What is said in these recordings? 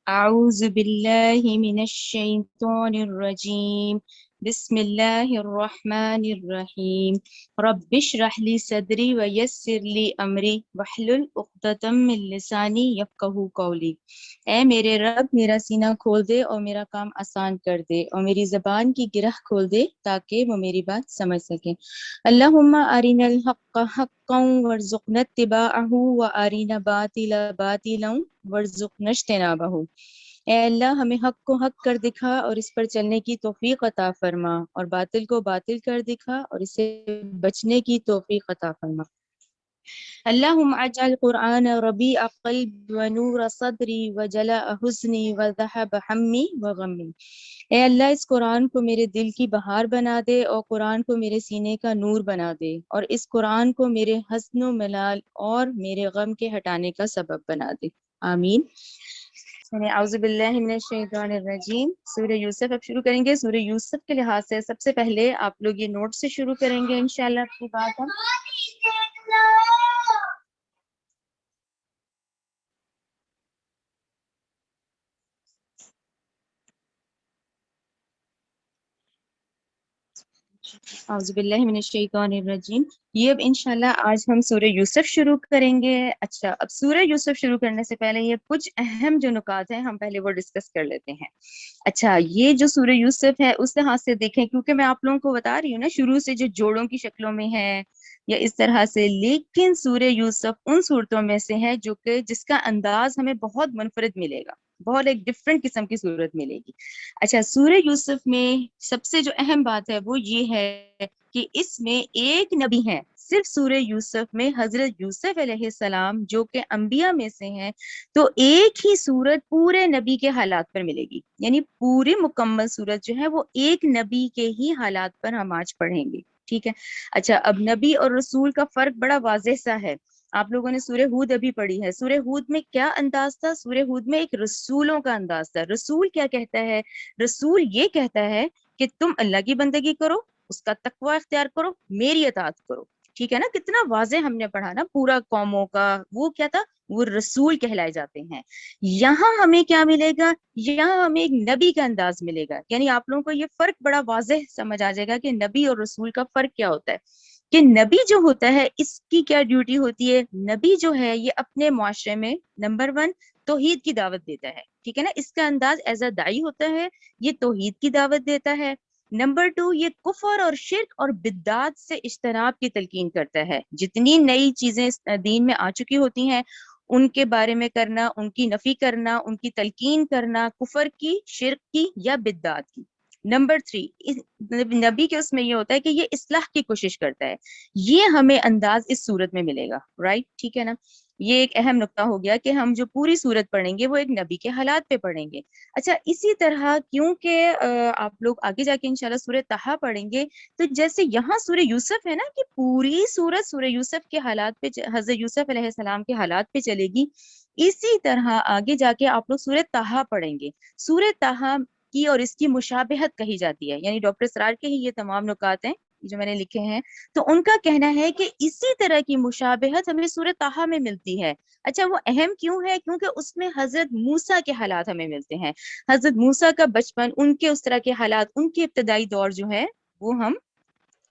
أعوذ بالله من الشيطان الرجيم. بسم الله الرحمن الرحيم. رب اشرح لي صدري ويسر لي أمري واحلل عقدة من لساني يفقهوا قولي. اے میرے رب میرا سینہ کھول دے اور میرا کام آسان کر دے اور میری زبان کی گرہ کھول دے تاکہ وہ میری بات سمجھ سکے. اللہم ارنا الحق حقا وارزقنا اتباعہ وارنا باطلا باطلا وارزقنا اجتنابہ. اے اللہ ہمیں حق کو حق کر دکھا اور اس پر چلنے کی توفیق عطا فرما، اور باطل کو باطل کر دکھا اور اس سے بچنے کی توفیق عطا فرما. اللہم اجعل قرآن ربیع قلب ونور صدری وجلاء حزنی وذہب ہمی وغمی. اے اللہ اس قرآن کو میرے دل کی بہار بنا دے اور قرآن کو میرے سینے کا نور بنا دے، اور اس قرآن کو میرے حزن و ملال اور میرے غم کے ہٹانے کا سبب بنا دے. آمین. اعوذ باللہ من الشیطان الرجیم. سورہ یوسف اب شروع کریں گے. سورہ یوسف کے لحاظ سے سب سے پہلے آپ لوگ یہ نوٹ سے شروع کریں گے انشاءاللہ. آپ کی بات ہم اعوذ باللہ من الشیطان الرجیم. یہ اب انشاءاللہ آج ہم سورہ یوسف شروع کریں گے. اچھا، اب سورہ یوسف شروع کرنے سے پہلے یہ کچھ اہم جو نکات ہیں ہم پہلے وہ ڈسکس کر لیتے ہیں. اچھا، یہ جو سورہ یوسف ہے اس لحاظ سے دیکھیں، کیونکہ میں آپ لوگوں کو بتا رہی ہوں نا شروع سے جو جوڑوں کی شکلوں میں ہے یا اس طرح سے، لیکن سورہ یوسف ان صورتوں میں سے ہے جو کہ جس کا انداز ہمیں بہت منفرد ملے گا، بہت ایک ڈفرینٹ قسم کی صورت ملے گی. اچھا، سورہ یوسف میں سب سے جو اہم بات ہے وہ یہ ہے کہ اس میں ایک نبی ہے. صرف سورہ یوسف میں حضرت یوسف علیہ السلام جو کہ انبیاء میں سے ہیں، تو ایک ہی صورت پورے نبی کے حالات پر ملے گی. یعنی پوری مکمل صورت جو ہے وہ ایک نبی کے ہی حالات پر ہم آج پڑھیں گے. ٹھیک ہے. اچھا، اب نبی اور رسول کا فرق بڑا واضح سا ہے. آپ لوگوں نے سورہ ہود ابھی پڑھی ہے. سورہ ہود میں کیا انداز تھا؟ سورہ ہود میں ایک رسولوں کا انداز تھا. رسول کیا کہتا ہے؟ رسول یہ کہتا ہے کہ تم اللہ کی بندگی کرو، اس کا تقوی اختیار کرو، میری اطاعت کرو. ٹھیک ہے نا؟ کتنا واضح ہم نے پڑھا نا. پورا قوموں کا وہ کیا تھا؟ وہ رسول کہلائے جاتے ہیں. یہاں ہمیں کیا ملے گا؟ یہاں ہمیں ایک نبی کا انداز ملے گا. یعنی آپ لوگوں کو یہ فرق بڑا واضح سمجھ آ جائے گا کہ نبی اور رسول کا فرق کیا ہوتا ہے. کہ نبی جو ہوتا ہے اس کی کیا ڈیوٹی ہوتی ہے؟ نبی جو ہے یہ اپنے معاشرے میں نمبر 1 توحید کی دعوت دیتا ہے. ٹھیک ہے نا؟ اس کا انداز ایز اے دائی ہوتا ہے، یہ توحید کی دعوت دیتا ہے. نمبر 2، یہ کفر اور شرک اور بدعات سے اجتناب کی تلقین کرتا ہے. جتنی نئی چیزیں اس دین میں آ چکی ہوتی ہیں ان کے بارے میں کرنا، ان کی نفی کرنا، ان کی تلقین کرنا، کفر کی، شرک کی یا بدعات کی. نمبر 3، نبی کے اس میں یہ ہوتا ہے کہ یہ اصلاح کی کوشش کرتا ہے. یہ ہمیں انداز اس صورت میں ملے گا. رائٹ؟ ٹھیک ہے نا؟ یہ ایک اہم نقطہ ہو گیا کہ ہم جو پوری صورت پڑھیں گے وہ ایک نبی کے حالات پہ پڑھیں گے. اچھا، اسی طرح کیونکہ آپ لوگ آگے جا کے انشاءاللہ سورہ طٰہٰ پڑھیں گے، تو جیسے یہاں سورہ یوسف ہے نا کہ پوری سورت سورہ یوسف کے حالات پہ، حضرت یوسف علیہ السلام کے حالات پہ چلے گی، اسی طرح آگے جا کے آپ لوگ سورہ طٰہٰ پڑھیں گے. سورہ طٰہٰ کی اور اس کی مشابہت کہی جاتی ہے. یعنی ڈاکٹر اسرار کے ہی یہ تمام نکات ہیں جو میں نے لکھے ہیں، تو ان کا کہنا ہے کہ اسی طرح کی مشابہت ہمیں سورہ طٰہٰ میں ملتی ہے. اچھا، وہ اہم کیوں ہے؟ کیونکہ اس میں حضرت موسیٰ کے حالات ہمیں ملتے ہیں. حضرت موسیٰ کا بچپن، ان کے اس طرح کے حالات، ان کے ابتدائی دور جو ہے وہ ہم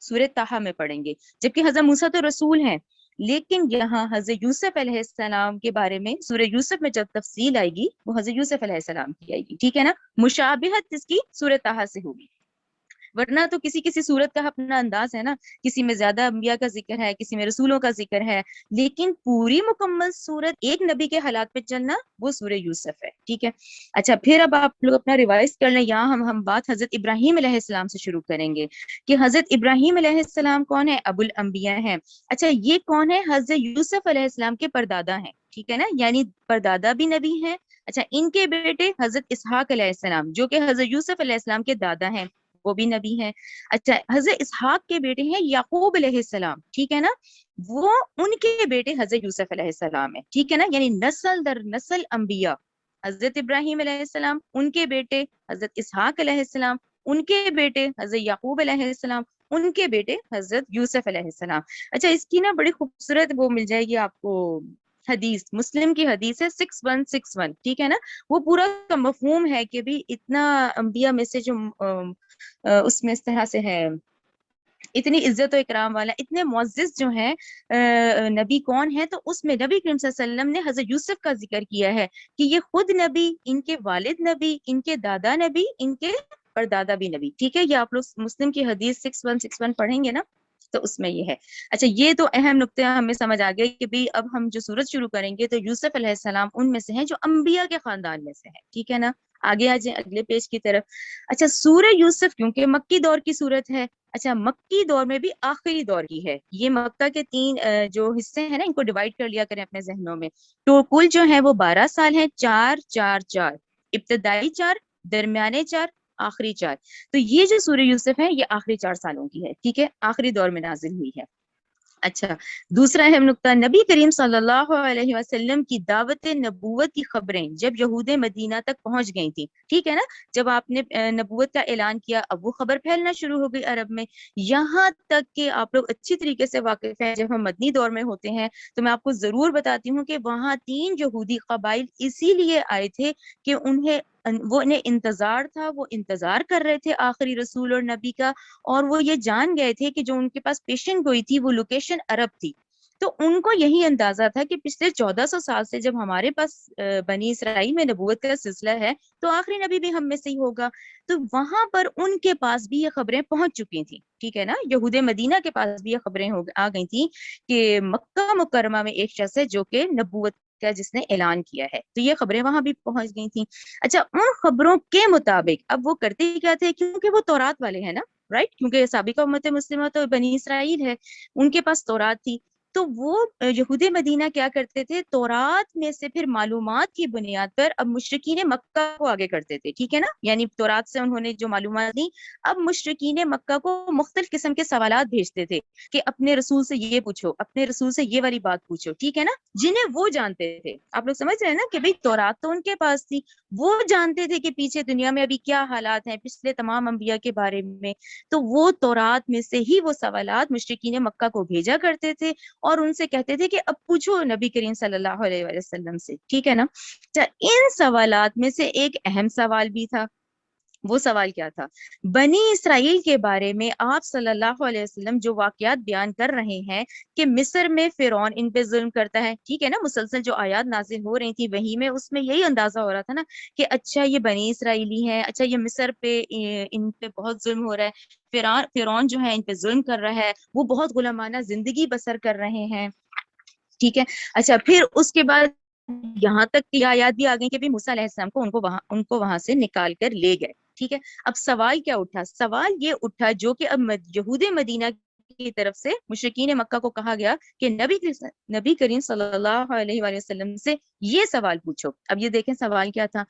سورہ طٰہٰ میں پڑھیں گے. جبکہ حضرت موسیٰ تو رسول ہیں، لیکن یہاں حضرت یوسف علیہ السلام کے بارے میں سورہ یوسف میں جب تفصیل آئے گی وہ حضرت یوسف علیہ السلام کی آئے گی. ٹھیک ہے نا؟ مشابہت اس کی سورہ طٰہٰ سے ہوگی. ورنہ تو کسی کسی صورت کا اپنا انداز ہے نا. کسی میں زیادہ انبیاء کا ذکر ہے، کسی میں رسولوں کا ذکر ہے، لیکن پوری مکمل صورت ایک نبی کے حالات پہ چلنا وہ سورہ یوسف ہے. ٹھیک ہے. اچھا، پھر اب آپ لوگ اپنا ریوائز کر لیں. یہاں ہم بات حضرت ابراہیم علیہ السلام سے شروع کریں گے کہ حضرت ابراہیم علیہ السلام کون ہے؟ ابو الانبیاء ہیں. اچھا، یہ کون ہے؟ حضرت یوسف علیہ السلام کے پردادا ہیں. ٹھیک ہے نا؟ یعنی پردادا بھی نبی ہیں. اچھا، ان کے بیٹے حضرت اسحاق علیہ السلام جو کہ حضرت یوسف علیہ السلام کے دادا ہیں، وہ بھی نبی ہیں. اچھا، حضرت اسحاق کے بیٹے ہیں یعقوب علیہ السلام. ٹھیک ہے نا؟ وہ ان کے بیٹے حضرت یوسف علیہ السلام ہیں. ٹھیک ہے نا؟ یعنی نسل در نسل انبیاء. حضرت ابراہیم علیہ السلام، ان کے بیٹے حضرت اسحاق علیہ السلام، ان کے بیٹے حضرت یعقوب علیہ السلام، ان کے بیٹے حضرت یوسف علیہ السلام. اچھا، اس کی نا بڑی خوبصورت وہ مل جائے گی آپ کو حدیث مسلم کی حدیث ہے 6161، ٹھیک ہے نا. وہ پورا کا مفہوم ہے کہ بھی اتنا انبیاء میں سے جو اس میں اس طرح سے ہے، اتنی عزت و اکرام والا، اتنے معزز جو ہیں نبی کون ہے، تو اس میں نبی کریم صلی اللہ علیہ وسلم نے حضرت یوسف کا ذکر کیا ہے کہ یہ خود نبی، ان کے والد نبی، ان کے دادا نبی، ان کے پردادا بھی نبی. ٹھیک ہے، یہ آپ لوگ مسلم کی حدیث 6161 پڑھیں گے نا، تو اس میں یہ ہے. اچھا، یہ تو اہم نقطہ ہمیں سمجھ آ گیا کہ بھی اب ہم جو سورت شروع کریں گے تو یوسف علیہ السلام ان میں سے ہیں جو انبیاء کے خاندان میں سے ہیں. ٹھیک ہے نا، آگے آ جائیں اگلے پیج کی طرف. اچھا، سورہ یوسف کیونکہ مکی دور کی سورت ہے، اچھا مکی دور میں بھی آخری دور کی ہے. یہ مکہ کے تین جو حصے ہیں نا، ان کو ڈیوائڈ کر لیا کریں اپنے ذہنوں میں. تو کل جو ہے وہ 12 سال ہیں، 4 4 4، ابتدائی 4، درمیانے 4، آخری 4. تو یہ جو سورہ یوسف ہے یہ آخری 4 سالوں کی ہے. ٹھیک ہے، آخری دور میں نازل ہوئی ہے. اچھا، دوسرا اہم نقطہ، نبی کریم صلی اللہ علیہ وسلم کی دعوت نبوت کی خبریں جب یہود مدینہ تک پہنچ گئی تھی. ٹھیک ہے نا، جب آپ نے نبوت کا اعلان کیا، اب وہ خبر پھیلنا شروع ہو گئی عرب میں. یہاں تک کہ آپ لوگ اچھی طریقے سے واقف ہیں، جب ہم مدنی دور میں ہوتے ہیں تو میں آپ کو ضرور بتاتی ہوں کہ وہاں 3 یہودی قبائل اسی لیے آئے تھے کہ انہیں انتظار تھا، وہ انتظار کر رہے تھے آخری رسول اور نبی کا، اور وہ یہ جان گئے تھے کہ جو ان کے پاس پیشن گوئی تھی وہ لوکیشن عرب تھی. تو ان کو یہی اندازہ تھا کہ پچھلے 1400 سال سے جب ہمارے پاس بنی اسرائیل میں نبوت کا سلسلہ ہے تو آخری نبی بھی ہم میں سے ہی ہوگا. تو وہاں پر ان کے پاس بھی یہ خبریں پہنچ چکی تھیں. ٹھیک ہے نا، یہود مدینہ کے پاس بھی یہ خبریں آ گئی تھیں کہ مکہ مکرمہ میں ایک شخص ہے جو کہ نبوت کا جس نے اعلان کیا ہے. تو یہ خبریں وہاں بھی پہنچ گئی تھیں. اچھا، ان خبروں کے مطابق اب وہ کرتے کیا تھے، کیونکہ وہ تورات والے ہیں نا، رائٹ، کیونکہ سابقہ امت مسلمہ تو بنی اسرائیل ہے، ان کے پاس تورات تھی. تو وہ یہود مدینہ کیا کرتے تھے، تورات میں سے پھر معلومات کی بنیاد پر اب مشرکین مکہ کو آگے کرتے تھے. ٹھیک ہے نا، یعنی تورات سے انہوں نے جو معلومات دی، اب مشرکین مکہ کو مختلف قسم کے سوالات بھیجتے تھے کہ اپنے رسول سے یہ پوچھو، اپنے رسول سے یہ والی بات پوچھو. ٹھیک ہے نا، جنہیں وہ جانتے تھے. آپ لوگ سمجھ رہے ہیں نا کہ بھئی تورات تو ان کے پاس تھی، وہ جانتے تھے کہ پیچھے دنیا میں ابھی کیا حالات ہیں پچھلے تمام انبیاء کے بارے میں. تو وہ تورات میں سے ہی وہ سوالات مشرکین مکہ کو بھیجا کرتے تھے اور ان سے کہتے تھے کہ اب پوچھو نبی کریم صلی اللہ علیہ وسلم سے. ٹھیک ہے نا. ان سوالات میں سے ایک اہم سوال بھی تھا. وہ سوال کیا تھا، بنی اسرائیل کے بارے میں آپ صلی اللہ علیہ وسلم جو واقعات بیان کر رہے ہیں کہ مصر میں فرعون ان پہ ظلم کرتا ہے. ٹھیک ہے نا، مسلسل جو آیات نازل ہو رہی تھی وہی میں، اس میں یہی اندازہ ہو رہا تھا نا کہ اچھا یہ بنی اسرائیلی ہیں، اچھا یہ مصر پہ ان پہ بہت ظلم ہو رہا ہے، فرعون جو ہے ان پہ ظلم کر رہا ہے، وہ بہت غلامانہ زندگی بسر کر رہے ہیں. ٹھیک ہے. اچھا، پھر اس کے بعد یہاں تک کی آیات بھی آ گئی کہ بھی موسیٰ علیہ السلام کو ان کو وہاں سے نکال کر لے گئے. ٹھیک ہے. اب سوال کیا اٹھا، سوال یہ اٹھا جو کہ اب یہود مدینہ کی طرف سے مشرکین مکہ کو کہا گیا کہ نبی کریم صلی اللہ علیہ وآلہ وسلم سے یہ سوال پوچھو. اب یہ دیکھیں سوال کیا تھا،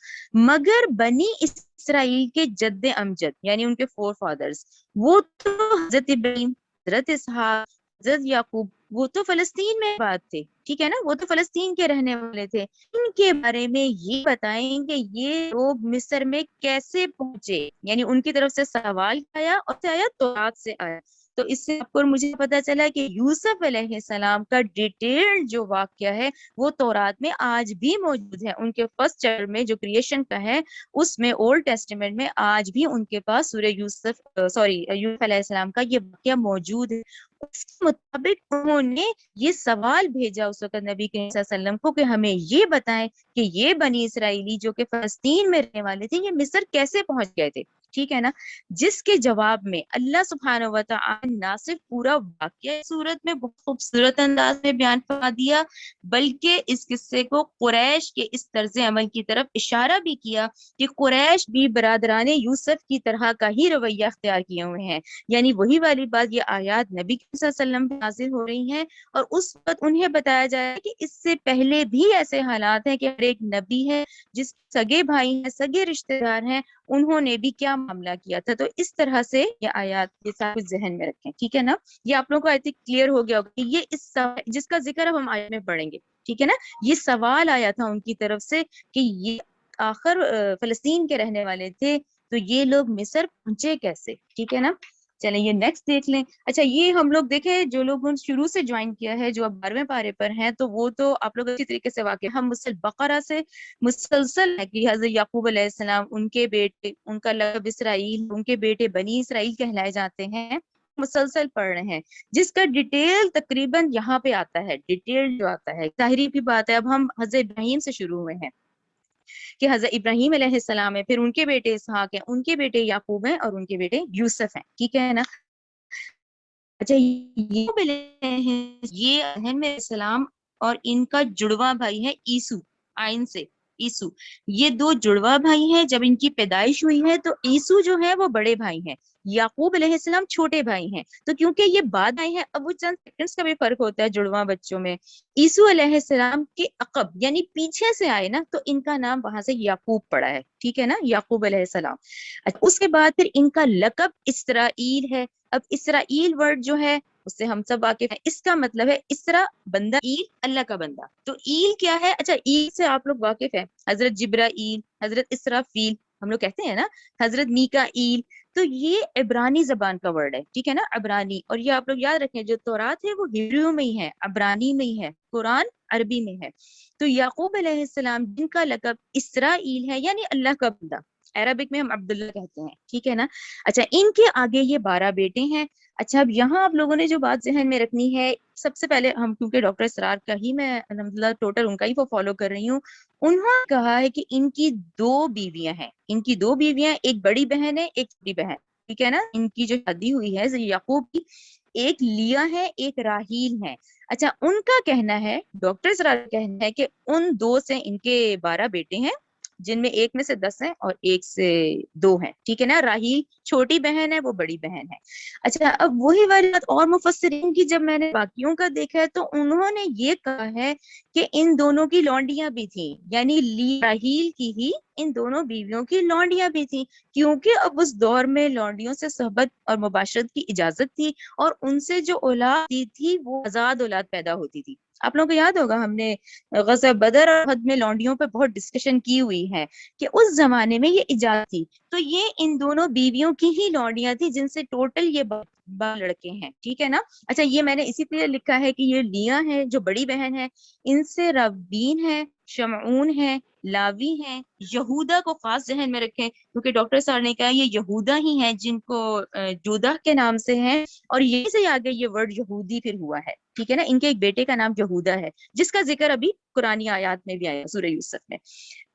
مگر بنی اسرائیل کے جد امجد یعنی ان کے فور فادرز، وہ تو حضرت ابراہیم، حضرت اسحاق، حضرت یعقوب، وہ تو فلسطین میں بات تھے. ٹھیک ہے نا، وہ تو فلسطین کے رہنے والے تھے. ان کے بارے میں یہ بتائیں کہ یہ لوگ مصر میں کیسے پہنچے، یعنی ان کی طرف سے سوال آیا اور آیا تورات سے آیا. تو اس سے آپ کو مجھے پتا چلا کہ یوسف علیہ السلام کا ڈیٹیل جو واقعہ ہے وہ تورات میں آج بھی موجود ہے. ان کے فرسٹ چیپٹر میں جو کریشن کا ہے اس میں اولڈ ٹیسٹیمنٹ میں آج بھی ان کے پاس سورہ یوسف علیہ السلام کا یہ واقعہ موجود ہے. اس کے مطابق انہوں نے یہ سوال بھیجا اس وقت نبی کریم صلی اللہ علیہ وسلم کو کہ ہمیں یہ بتائیں کہ یہ بنی اسرائیلی جو کہ فلسطین میں رہنے والے تھے یہ مصر کیسے پہنچ گئے تھے. ٹھیک ہے نا، جس کے جواب میں اللہ سبحانہ و تعالی نہ صرف پورا واقعہ صورت میں بہت خوبصورت انداز میں بیان فرما دیا، بلکہ اس قصے کو قریش کے اس طرز عمل کی طرف اشارہ بھی کیا کہ قریش بھی برادران یوسف کی طرح کا ہی رویہ اختیار کیے ہوئے ہیں. یعنی وہی والی بات، یہ آیات نبی صلی اللہ علیہ وسلم پہ نازل ہو رہی ہیں اور اس وقت انہیں بتایا جائے کہ اس سے پہلے بھی ایسے حالات ہیں کہ ہر ایک نبی ہے جس سگے بھائی ہیں، سگے رشتہ دار ہیں، انہوں نے بھی کیا معاملہ کیا تھا. تو اس طرح سے یہ آیات یہ سب کچھ ذہن میں رکھیں. ٹھیک ہے نا، یہ آپ لوگوں کو آئی تھنک کلیئر ہو گیا ہوگا کہ یہ جس کا ذکر اب ہم آیت میں پڑھیں گے. ٹھیک ہے نا، یہ سوال آیا تھا ان کی طرف سے کہ یہ آخر فلسطین کے رہنے والے تھے تو یہ لوگ مصر پہنچے کیسے. ٹھیک ہے نا. چلیں یہ نیکسٹ دیکھ لیں. اچھا یہ ہم لوگ دیکھیں جو لوگ شروع سے جوائن کیا ہے جو اب 12ویں پارے پر ہیں تو وہ تو آپ لوگ اچھی طریقے سے واقع. ہم بقرہ سے مسلسل ہے کہ حضرت یعقوب علیہ السلام ان کے بیٹے ان کا لقب اسرائیل ان کے بیٹے بنی اسرائیل کہلائے جاتے ہیں مسلسل پڑھ رہے ہیں جس کا ڈیٹیل تقریباً یہاں پہ آتا ہے. ڈیٹیل جو آتا ہے ظاہری کی بات ہے. اب ہم حضرت ابراہیم سے شروع ہوئے ہیں کہ حضرت ابراہیم علیہ السلام ہے پھر ان کے بیٹے اسحاق ہیں ان کے بیٹے یعقوب ہیں اور ان کے بیٹے یوسف ہیں. ٹھیک ہے نا. اچھا یہ ذہن میں السلام اور ان کا جڑواں بھائی ہے عیسو آئین سے عیسو. یہ دو جڑواں بھائی ہیں. جب ان کی پیدائش ہوئی ہے تو عیسو جو ہے وہ بڑے بھائی ہیں یعقوب علیہ السلام چھوٹے بھائی ہیں. تو کیونکہ یہ بعد آئے ہیں اب وہ چند سیکنڈز کا بھی فرق ہوتا ہے جڑواں بچوں میں. عیسو علیہ السلام کے عقب یعنی پیچھے سے آئے نا تو ان کا نام وہاں سے یعقوب پڑا ہے. ٹھیک ہے نا یعقوب علیہ السلام. اس کے بعد پھر ان کا لقب اسرائیل ہے. اب اسرائیل ورڈ جو ہے اس سے ہم سب واقف ہیں. اس کا مطلب ہے اسرا بندہ ایل اللہ کا بندہ. تو ایل کیا ہے؟ اچھا ایل سے آپ لوگ واقف ہیں حضرت جبرائیل حضرت اسرافیل ہم لوگ کہتے ہیں نا حضرت میکائیل. تو یہ عبرانی زبان کا ورڈ ہے. ٹھیک ہے نا عبرانی. اور یہ آپ لوگ یاد رکھیں جو تورات ہے وہ ہیبریو میں ہی ہے عبرانی میں ہی ہے قرآن عربی میں ہے. تو یعقوب علیہ السلام جن کا لقب اسرائیل ہے یعنی اللہ کا بندہ عربک میں ہم عبداللہ کہتے ہیں. ٹھیک ہے نا. اچھا ان کے آگے یہ 12 بیٹے ہیں. اچھا اب یہاں آپ لوگوں نے جو بات ذہن میں رکھنی ہے سب سے پہلے ہم کیونکہ ڈاکٹر اسرار کا ہی میں الحمدللہ ٹوٹل ان کا ہی فالو کر رہی ہوں. انہوں نے کہا ہے کہ ان کی 2 بیویاں ہیں. ان کی 2 بیویاں ایک بڑی بہن ہے ایک چھوٹی بہن. ٹھیک ہے نا. ان کی جو شادی ہوئی ہے یعقوب کی ایک لیا ہے ایک راہیل ہے. اچھا ان کا کہنا ہے ڈاکٹر اسرار کا کہنا ہے کہ ان 2 سے ان کے 12 بیٹے ہیں جن میں ایک میں سے 10 ہیں اور ایک سے 2 ہیں. ٹھیک ہے نا. راہیل چھوٹی بہن ہے وہ بڑی بہن ہے. اچھا اب وہی والی بات اور مفسرین کی جب میں نے باقیوں کا دیکھا ہے تو انہوں نے یہ کہا ہے کہ ان دونوں کی لونڈیاں بھی تھیں یعنی راہیل کی ہی ان دونوں بیویوں کی لونڈیاں بھی تھیں کیونکہ اب اس دور میں لونڈیوں سے صحبت اور مباشرت کی اجازت تھی اور ان سے جو اولاد تھی وہ آزاد اولاد پیدا ہوتی تھی. آپ لوگوں کو یاد ہوگا ہم نے غزوہ بدر اور احد میں لونڈیوں پہ بہت ڈسکشن کی ہوئی ہے کہ اس زمانے میں یہ اجازت تھی. تو یہ ان دونوں بیویوں کی ہی لونڈیاں تھی جن سے ٹوٹل یہ 12 لڑکے ہیں. ٹھیک ہے نا. اچھا یہ میں نے اسی طرح لکھا ہے کہ یہ لیا ہے جو بڑی بہن ہے ان سے ربین ہے شمعون ہے لاوی ہیں. یہودا کو خاص ذہن میں رکھیں کیونکہ ڈاکٹر صاحب نے کہا یہ یہودا ہی ہیں جن کو جودہ کے نام سے ہیں اور یہی سے آگے یہ ورڈ یہودی پھر ہوا ہے. ٹھیک ہے نا. ان کے ایک بیٹے کا نام یہودا ہے جس کا ذکر ابھی قرآنی آیات میں بھی آیا سورہ یوسف میں.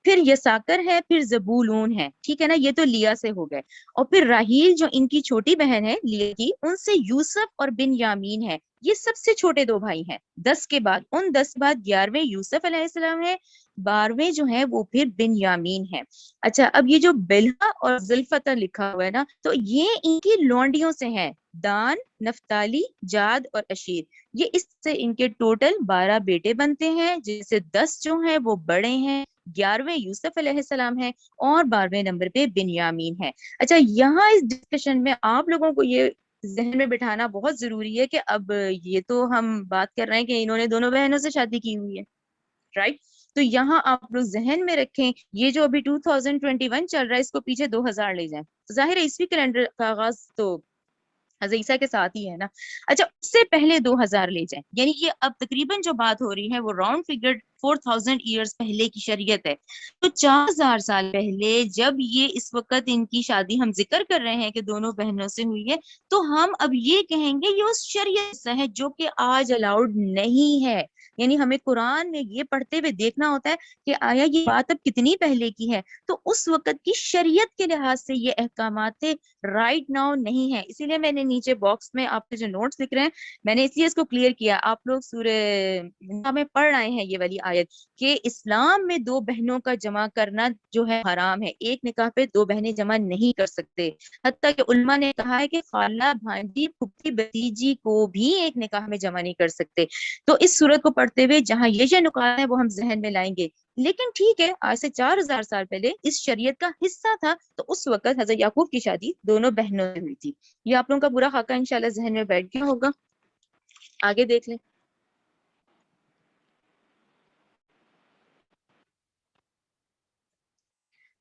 پھر یساکر ہے پھر زبولون ہے. ٹھیک ہے نا. یہ تو لیا سے ہو گئے. اور پھر راہیل جو ان کی چھوٹی بہن ہے لیا کی ان سے یوسف اور بن یامین ہے. یہ سب سے چھوٹے 2 بھائی ہیں. 10 کے بعد ان 10 بعد 11ویں یوسف علیہ السلام ہے 12ویں جو ہے وہ پھر بن یامین ہے. اچھا اب یہ جو بلہا اور زلفتا لکھا ہوا ہے نا تو یہ ان کی لونڈیوں سے ہیں دان نفتالی جاد اور اشیر. یہ اس سے ان کے ٹوٹل 12 بیٹے بنتے ہیں جس سے 10 جو ہیں وہ بڑے ہیں 11ویں یوسف علیہ السلام ہے اور 12ویں نمبر پہ بنیامین ہے. اچھا یہاں اس ڈسکشن میں آپ لوگوں کو یہ ذہن میں بٹھانا بہت ضروری ہے کہ اب یہ تو ہم بات کر رہے ہیں کہ انہوں نے دونوں بہنوں سے شادی کی ہوئی ہے رائٹ. تو یہاں آپ لوگ ذہن میں رکھیں یہ جو ابھی 2021 چل رہا ہے اس کو پیچھے 2000 لے جائیں. ظاہر ہے عیسوی کیلنڈر کا آغاز تو حضرت عیسیٰ کے ساتھ ہی ہے نا. اچھا اس سے پہلے 2000 لے جائیں یعنی یہ اب تقریباً جو بات ہو رہی ہے وہ راؤنڈ فگر 4000 ایئرز پہلے کی شریعت ہے. تو 4000 سال پہلے جب یہ اس وقت ان کی شادی ہم ذکر کر رہے ہیں کہ دونوں بہنوں سے ہوئی ہے تو ہم اب یہ کہیں گے یہ اس شریعت سے ہے جو کہ آج الاؤڈ نہیں ہے. یعنی ہمیں قرآن میں یہ پڑھتے ہوئے دیکھنا ہوتا ہے کہ آیا یہ بات اب کتنی پہلے کی ہے. تو اس وقت کی شریعت کے لحاظ سے یہ احکامات رائٹ ناؤ نہیں ہے. اسی لیے میں نے نیچے باکس میں آپ کے جو نوٹس لکھ رہے ہیں میں نے اس لیے اس کو کلیئر کیا. آپ لوگ سورہ میں پڑھ رہے ہیں یہ والی آیت کہ اسلام میں 2 بہنوں کا جمع کرنا جو ہے حرام ہے. ایک نکاح پہ 2 بہنیں جمع نہیں کر سکتے. حتیٰ کہ علماء نے کہا ہے کہ خالہ بھانجی پھپھی بھتیجی کو بھی ایک نکاح میں جمع نہیں کر سکتے. تو اس صورت کو پڑھتے ہوئے جہاں یہ نکات ہے وہ ہم ذہن میں لائیں گے. لیکن ٹھیک ہے آج سے 4000 سال پہلے اس شریعت کا حصہ تھا تو اس وقت حضرت یعقوب کی شادی دونوں بہنوں سے ہوئی تھی. یہ آپ لوگوں کا پورا خاکہ انشاءاللہ ذہن میں بیٹھ گیا ہوگا. آگے دیکھ لیں.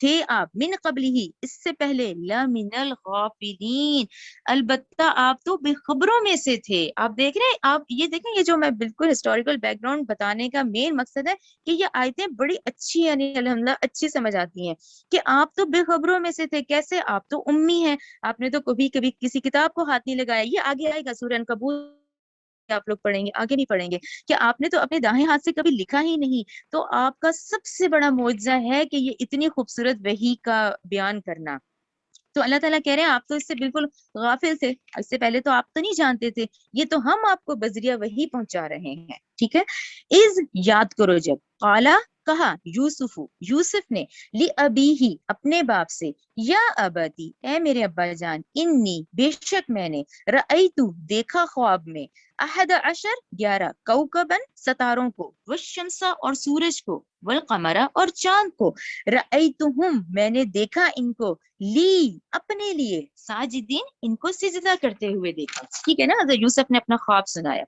تھے آپ من قبل ہی اس سے پہلے لمن الغافلین البتہ آپ تو بے خبروں میں سے تھے. آپ دیکھ رہے ہیں، آپ یہ دیکھیں، یہ جو میں بالکل ہسٹوریکل بیک گراؤنڈ بتانے کا مین مقصد ہے کہ یہ آیتیں بڑی اچھی، یعنی الحمدللہ اچھی سمجھ آتی ہیں کہ آپ تو بے خبروں میں سے تھے. کیسے؟ آپ تو امی ہیں، آپ نے تو کبھی کبھی کسی کتاب کو ہاتھ نہیں لگایا. یہ آگے آئے گا سورہ عنکبوت آپ لوگ پڑھیں گے، آگے نہیں پڑھیں گے، کہ آپ نے تو اپنے دائیں ہاتھ سے کبھی لکھا ہی نہیں. تو آپ کا سب سے بڑا معجزہ ہے کہ یہ اتنی خوبصورت وحی کا بیان کرنا. تو اللہ تعالیٰ کہہ رہے ہیں آپ تو اس سے بالکل غافل تھے، اس سے پہلے تو آپ تو نہیں جانتے تھے، یہ تو ہم آپ کو بذریعہ وحی پہنچا رہے ہیں. ٹھیک ہے. از یاد کرو جب قالا کہا یوسف، یوسف نے لی ابی ہی اپنے باپ سے، یا ابتی اے میرے ابا جان، انی بے شک میں نے رأیتو دیکھا خواب میں، احد عشر 11 کوکبن ستاروں کو، والشمس اور سورج کو، والقمر اور چاند کو، رأیتہم میں نے دیکھا ان کو، لی اپنے لیے، ساجدین ان کو سجدہ کرتے ہوئے دیکھا. ٹھیک ہے نا. حضرت یوسف نے اپنا خواب سنایا.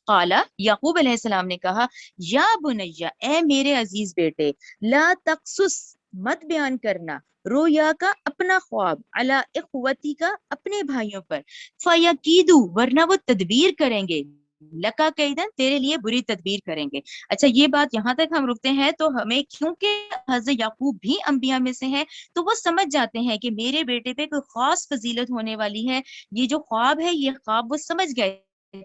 قالا یعقوب علیہ السلام نے کہا، یا بنیا اے میرے عزیز بیٹے، لا تقصص مت بیان کرنا، رویا کا اپنا خواب، علی اخوتی کا اپنے بھائیوں پر، فیکیدو ورنہ وہ تدبیر کریں گے، لکا کیدن تیرے لیے بری تدبیر کریں گے. اچھا یہ بات یہاں تک ہم رکتے ہیں تو ہمیں، کیونکہ حضرت یعقوب بھی انبیاء میں سے ہیں، تو وہ سمجھ جاتے ہیں کہ میرے بیٹے پہ کوئی خاص فضیلت ہونے والی ہے. یہ جو خواب ہے، یہ خواب وہ سمجھ گئے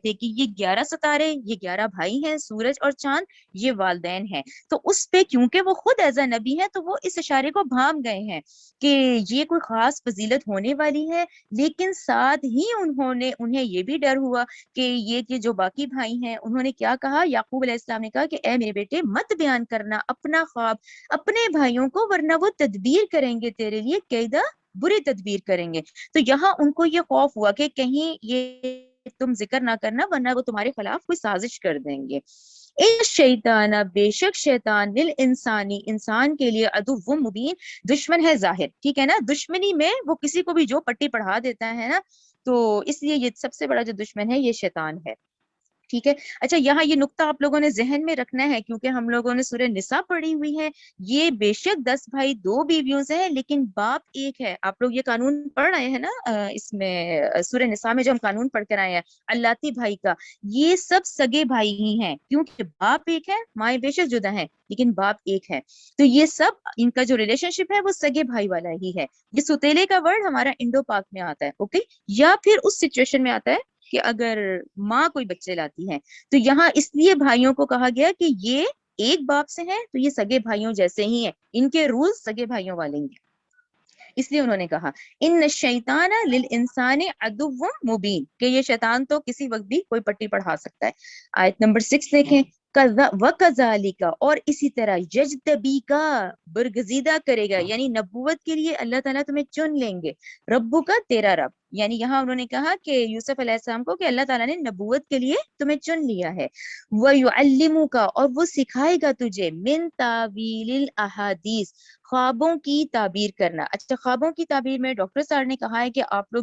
تھے کہ یہ 11 ستارے، یہ 11 بھائی ہیں، سورج اور چاند یہ والدین ہیں. تو اس پہ کیونکہ وہ خود ایز اے نبی ہے تو وہ اس اشارے کو بھام گئے ہیں کہ یہ کوئی خاص فضیلت ہونے والی ہے. لیکن ساتھ ہی انہیں یہ بھی ڈر ہوا کہ یہ کہ جو باقی بھائی ہیں انہوں نے کیا کہا. یعقوب علیہ السلام نے کہا کہ اے میرے بیٹے مت بیان کرنا اپنا خواب اپنے بھائیوں کو، ورنہ وہ تدبیر کریں گے تیرے لیے، قیدا بری تدبیر کریں گے. تو یہاں ان کو یہ خوف ہوا کہ کہیں یہ تم ذکر نہ کرنا ورنہ وہ تمہارے خلاف کوئی سازش کر دیں گے. ان شیطان بے شک شیطان للانسانی انسان کے لیے عدو مبین دشمن ہے ظاہر. ٹھیک ہے نا. دشمنی میں وہ کسی کو بھی جو پٹی پڑھا دیتا ہے نا، تو اس لیے یہ سب سے بڑا جو دشمن ہے یہ شیطان ہے. ٹھیک ہے. اچھا یہاں یہ نقطہ آپ لوگوں نے ذہن میں رکھنا ہے کیونکہ ہم لوگوں نے سورہ نساء پڑھی ہوئی ہے. یہ بے شک 10 بھائی 2 بیویوں سے ہیں لیکن باپ ایک ہے. آپ لوگ یہ قانون پڑھ رہے ہیں نا اس میں سورہ نساء میں جو ہم قانون پڑھ کر آئے ہیں اللاتی بھائی کا، یہ سب سگے بھائی ہی ہیں کیونکہ باپ ایک ہے، مائیں بے شک جدا ہیں لیکن باپ ایک ہے. تو یہ سب ان کا جو ریلیشن شپ ہے وہ سگے بھائی والا ہی ہے. یہ ستیلے کا ورڈ ہمارا انڈو پاک میں آتا ہے. اوکے. یا پھر اس سچویشن میں آتا ہے کہ اگر ماں کوئی بچے لاتی ہے تو یہاں اس لیے بھائیوں کو کہا گیا کہ یہ ایک باپ سے ہیں تو یہ سگے بھائیوں جیسے ہی ہیں، ان کے رولز سگے بھائیوں والے ہیں. اس لیے انہوں نے کہا ان الشیطان للانسان عدو مبین کہ یہ شیطان تو کسی وقت بھی کوئی پٹی پڑھا سکتا ہے. آیت نمبر 6 دیکھیں. وَكَذَلِكَ اور اسی طرح یجتبیکا برگزیدہ کرے گا، یعنی نبوت کے لیے اللہ تعالیٰ تمہیں چن لیں گے. ربو کا تیرا رب، یعنی یہاں انہوں نے کہا کہ یوسف علیہ السلام کو کہ اللہ تعالیٰ نے نبوت کے لیے تمہیں چن لیا ہے. وَيُعَلِّمُكَ اور وہ سکھائے گا تجھے من تعویل الاحادیث خوابوں کی تعبیر کرنا. اچھا خوابوں کی تعبیر میں ڈاکٹر صاحب نے کہا ہے کہ آپ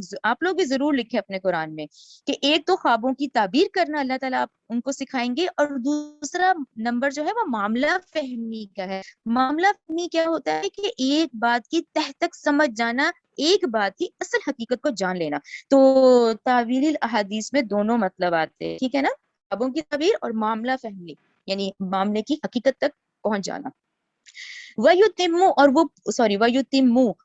لوگ بھی ضرور لکھیں اپنے قرآن میں کہ ایک تو خوابوں کی تعبیر کرنا اللہ تعالیٰ ان کو سکھائیں گے، اور دوسرا نمبر جو ہے وہ معاملہ فہمی کا ہے. معاملہ فہمی کیا ہوتا ہے کہ ایک بات کی تہ تک سمجھ جانا، ایک بات کی اصل حقیقت کو جان لینا. تو تعویل الاحادیث میں دونوں مطلب آتے ہیں. ٹھیک ہے نا. خوابوں کی تعبیر اور معاملہ فہمی یعنی معاملے کی حقیقت تک پہنچ جانا. وَيُتِمُّ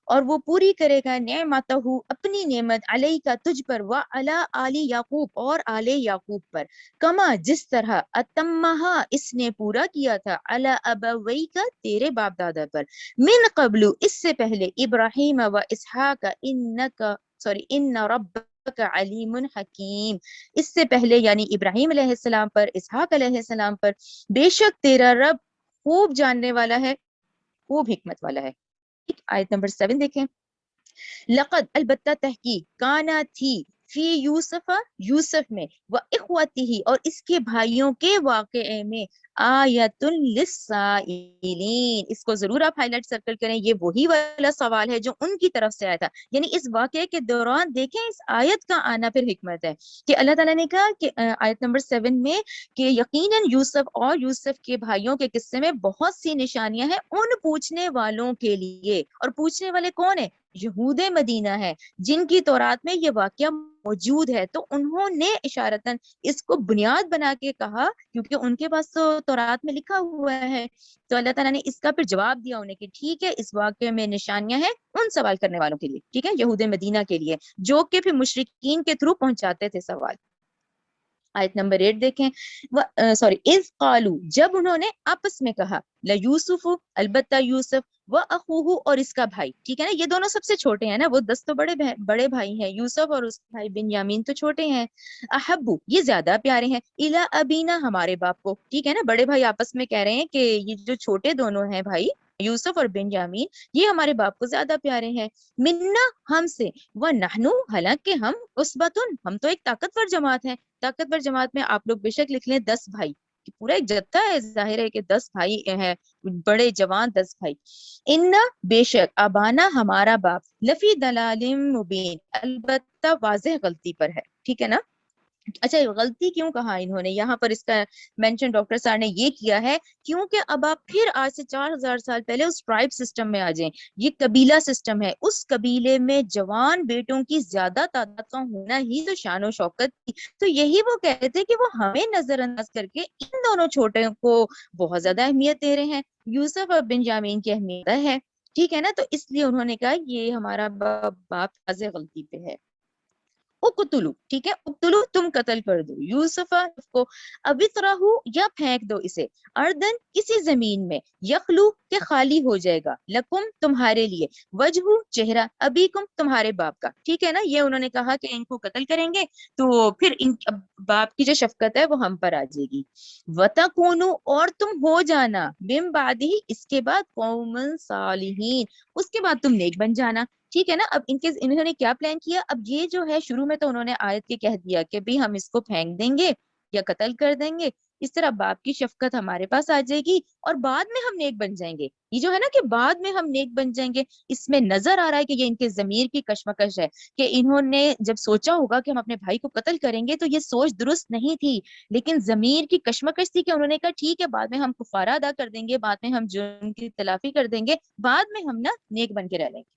اور وہ پوری کرے گا نعمتہ اپنی نعمت علیہ کا تجھ پر، وعلی آل یعقوب اور آل یعقوب پر، کما جس طرح اتمہا اس نے پورا کیا تھا علی ابوئی کا تیرے باپ دادا پر، من قبل اس سے پہلے، ابراہیم و اسحاق ان ربک علیم حکیم اس سے پہلے یعنی ابراہیم علیہ السلام پر، اسحاق علیہ السلام پر، بے شک تیرا رب خوب جاننے والا ہے، خوب حکمت والا ہے. آیت نمبر 7 دیکھیں. لقد البتہ تحقیق کانا تھی فی یوسف یوسف میں، و اخوتہ اور اس کے بھائیوں کے واقعے میں، آیۃ للسائلین، اس کو ضرور آپ ہائی لائٹ سرکل کریں، یہ وہی والا سوال ہے جو ان کی طرف سے آیا تھا. یعنی اس واقعے کے دوران دیکھیں اس آیت کا آنا پھر حکمت ہے کہ اللہ تعالیٰ نے کہا کہ آیت نمبر 7 میں کہ یقیناً یوسف اور یوسف کے بھائیوں کے قصے میں بہت سی نشانیاں ہیں ان پوچھنے والوں کے لیے. اور پوچھنے والے کون ہیں؟ یہود مدینہ ہے، جن کی تورات میں یہ واقعہ موجود ہے. تو انہوں نے اشارتاً اس کو بنیاد بنا کے کہا، کیونکہ ان کے پاس تو تورات میں لکھا ہوا ہے. تو اللہ تعالیٰ نے اس کا پھر جواب دیا انہیں کہ ٹھیک ہے، اس واقعے میں نشانیاں ہیں ان سوال کرنے والوں کے لیے، ٹھیک ہے، یہود مدینہ کے لیے، جو کہ پھر مشرکین کے تھرو پہنچاتے تھے سوال. آیت نمبر 8 دیکھیں، اذ قالو، جب انہوں نے آپس میں کہا، لیوسف، البتہ یوسف، و اخوہ اور اس کا بھائی، ٹھیک ہے نا، یہ دونوں سب سے چھوٹے ہیں نا، وہ 10 تو بڑے بھائی ہیں، یوسف اور اس کا بھائی بنیامین تو چھوٹے ہیں. احبو، یہ زیادہ پیارے ہیں، الی ابینا، ہمارے باپ کو، ٹھیک ہے نا. بڑے بھائی آپس میں کہہ رہے ہیں کہ یہ جو چھوٹے دونوں ہیں بھائی یوسف اور بنیامین، یہ ہمارے باپ کو زیادہ پیارے ہیں. منا، ہم سے، و نحنو، حالانکہ ہم، عصبتن، ہم تو ایک طاقتور جماعت ہیں. طاقتور جماعت میں آپ لوگ بے شک لکھ لیں 10 بھائی، پورا ایک جتھا ہے، ظاہر ہے کہ 10 بھائی ہیں، بڑے جوان 10 بھائی. ان، بے شک، ابانا، ہمارا باپ، لفی دلال مبین، البتہ واضح غلطی پر ہے، ٹھیک ہے نا. اچھا، غلطی کیوں کہا انہوں نے یہاں پر، اس کا مینشن ڈاکٹر صاحب نے یہ کیا ہے کیونکہ اب آپ پھر آج سے 4000 سال پہلے اس ٹرائب سسٹم میں آ جائیں. یہ قبیلہ سسٹم ہے، اس قبیلے میں جوان بیٹوں کی زیادہ تعداد کا ہونا ہی تو شان و شوکت تھی. تو یہی وہ کہتے تھے کہ وہ ہمیں نظر انداز کر کے ان دونوں چھوٹے کو بہت زیادہ اہمیت دے رہے ہیں. یوسف اور بنیامین کی اہمیت ہے، ٹھیک ہے نا. تو اس لیے انہوں نے کہا یہ ہمارا باپ واضح غلطی پہ ہے. اقتلو، ٹھیک ہے، اقتلو، تم قتل کر دو یوسف کو، ابھی طرح یا پھینک دو اسے، اردن، کسی زمین میں، یخلو، کہ خالی ہو جائے گا، لکم، تمہارے لیے، وجہ، چہرہ، ابیکم، تمہارے باپ کا، ٹھیک ہے نا. یہ انہوں نے کہا کہ ان کو قتل کریں گے تو پھر ان باپ کی جو شفقت ہے وہ ہم پر آ جائے گی. وَتَكُونُوا، اور تم ہو جانا، من بعدہ، اس کے بعد، قوم صالحین، اس کے بعد تم نیک بن جانا، ٹھیک ہے نا. اب انہوں نے کیا پلان کیا، اب یہ جو ہے شروع میں تو انہوں نے آیت کے کہہ دیا کہ بھی ہم اس کو پھینک دیں گے یا قتل کر دیں گے، اس طرح باپ کی شفقت ہمارے پاس آ جائے گی اور بعد میں ہم نیک بن جائیں گے. یہ جو ہے نا کہ بعد میں ہم نیک بن جائیں گے، اس میں نظر آ رہا ہے کہ یہ ان کے ضمیر کی کشمکش ہے کہ انہوں نے جب سوچا ہوگا کہ ہم اپنے بھائی کو قتل کریں گے تو یہ سوچ درست نہیں تھی، لیکن ضمیر کی کشمکش تھی کہ انہوں نے کہا ٹھیک ہے بعد میں ہم کفارہ ادا کر دیں گے، بعد میں ہم جرم کی تلافی کر دیں گے، بعد میں ہم نا نیک بن کے رہ لیں گے.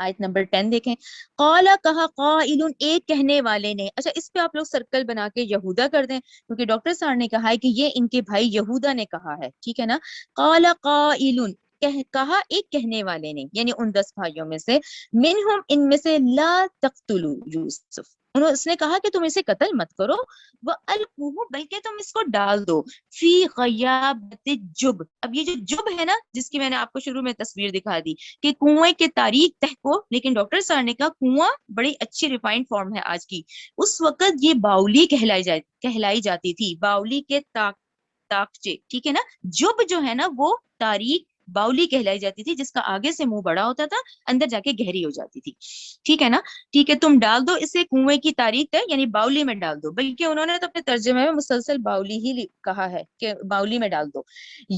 آیت نمبر 10 دیکھیں، قالا، کہا، قائل، ایک کہنے والے نے. اچھا، اس پہ آپ لوگ سرکل بنا کے یہودا کر دیں کیونکہ ڈاکٹر صاحب نے کہا ہے کہ یہ ان کے بھائی یہودا نے کہا ہے، ٹھیک ہے نا. قالا قائل، کہا ایک کہنے والے نے، یعنی ان 10 بھائیوں میں سے، منہم، ان میں سے، لا تقتلوا یوسف، اس نے کہا کہ تم اسے قتل مت کرو، وَأَلْقُوهُ، بلکہ تم اس کو ڈال دو، فی غیابت الجب. اب یہ جو جب ہے نا جس کی میں نے آپ کو شروع میں تصویر دکھا دی کہ کنویں کے تاریک تہ کو، لیکن ڈاکٹر صاحب نے کہا کنواں بڑی اچھی ریفائنڈ فارم ہے آج کی، اس وقت یہ باولی کہلائی جاتی تھی، باولی کے تاکچے، ٹھیک ہے نا. جب جو ہے نا وہ تاریک باولی کہلائی جاتی تھی جس کا آگے سے منہ بڑا ہوتا تھا، اندر جا کے گہری ہو جاتی تھی، ٹھیک ہے نا. ٹھیک ہے، تم ڈال دو اسے کنویں کی تاریک ہے، یعنی باولی میں ڈال دو، بلکہ انہوں نے تو اپنے ترجمے میں مسلسل باولی ہی کہا ہے کہ باولی میں ڈال دو.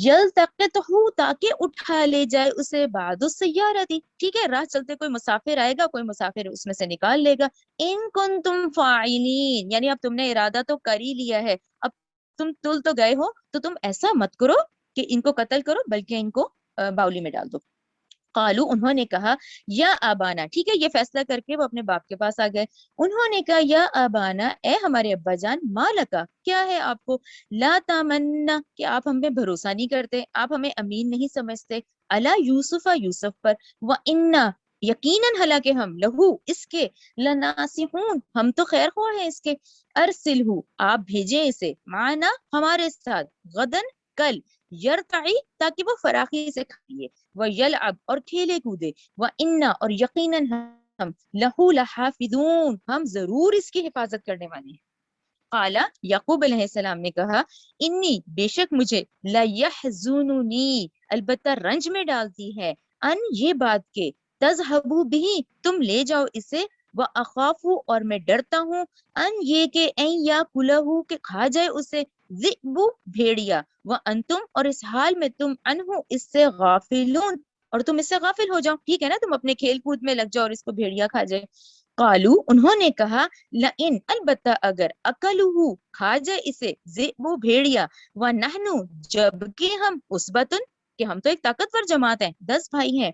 یلتقطہ، تاکہ اٹھا لے جائے اسے بعد السیارتی، ٹھیک ہے، راہ چلتے کوئی مسافر آئے گا، کوئی مسافر اس میں سے نکال لے گا. ان کنتم فاعلین، یعنی اب تم نے ارادہ تو کر ہی لیا ہے، اب تم تل تو گئے ہو تو تم ایسا مت کرو کہ ان کو قتل کرو بلکہ ان کو باولی میں ڈال دو. قالو، انہوں نے کہا، یا ابانا، ٹھیک ہے، یہ فیصلہ کر کے وہ اپنے باپ کے پاس آ گئے. انہوں نے کہا، یا ابانا، اے ہمارے ابا جان، مالکا، کیا ہے آپ کو، لا تامنا، کہ آپ ہم پہ بھروسہ نہیں کرتے، آپ ہمیں امین نہیں سمجھتے، الا یوسف، یوسف پر، و انا، یقیناً، حالانکہ ہم، لہو، اس کے، لناسحون، ہم تو خیر خواہ ہیں اس کے، ارسلہ، آپ بھیجیں اسے، معنا، ہمارے ساتھ، غدن، کل، یرتعی، تاکہ وہ فراخی سے کھائیے، وَيَلْعَبْ، اور کھیلے کودے، وَإِنَّا، اور یقیناً ہم، لَهُ لَحَافِظُونَ، ہم ضرور اس کی حفاظت کرنے والے ہیں. قالا، یعقوب علیہ السلام نے کہا، انی، بے شک مجھے، لَيَحْزُنُنِي، البتہ رنج میں ڈالتی ہے، ان، یہ بات کہ، تذہبوا بہ، تم لے جاؤ اسے، وَأَخَافُ اور میں ڈرتا ہوں ان یہ کہ این یا کلہو کہ کھا جائے اسے ذئب بھیڑیا وانتم اور اس حال میں تم عنہ اس سے غافلون اور تم اس سے غافل ہو جاؤ، ٹھیک ہے نا، تم اپنے کھیل کود میں لگ جاؤ اور اس کو بھیڑیا کھا جائے۔ قالو انہوں نے کہا لئن البتہ اگر اکلہ کھا جائے اسے ذئب بھیڑیا ونحن جبکہ ہم عصبتن کہ ہم تو ایک طاقتور جماعت ہیں، 10 بھائی ہیں،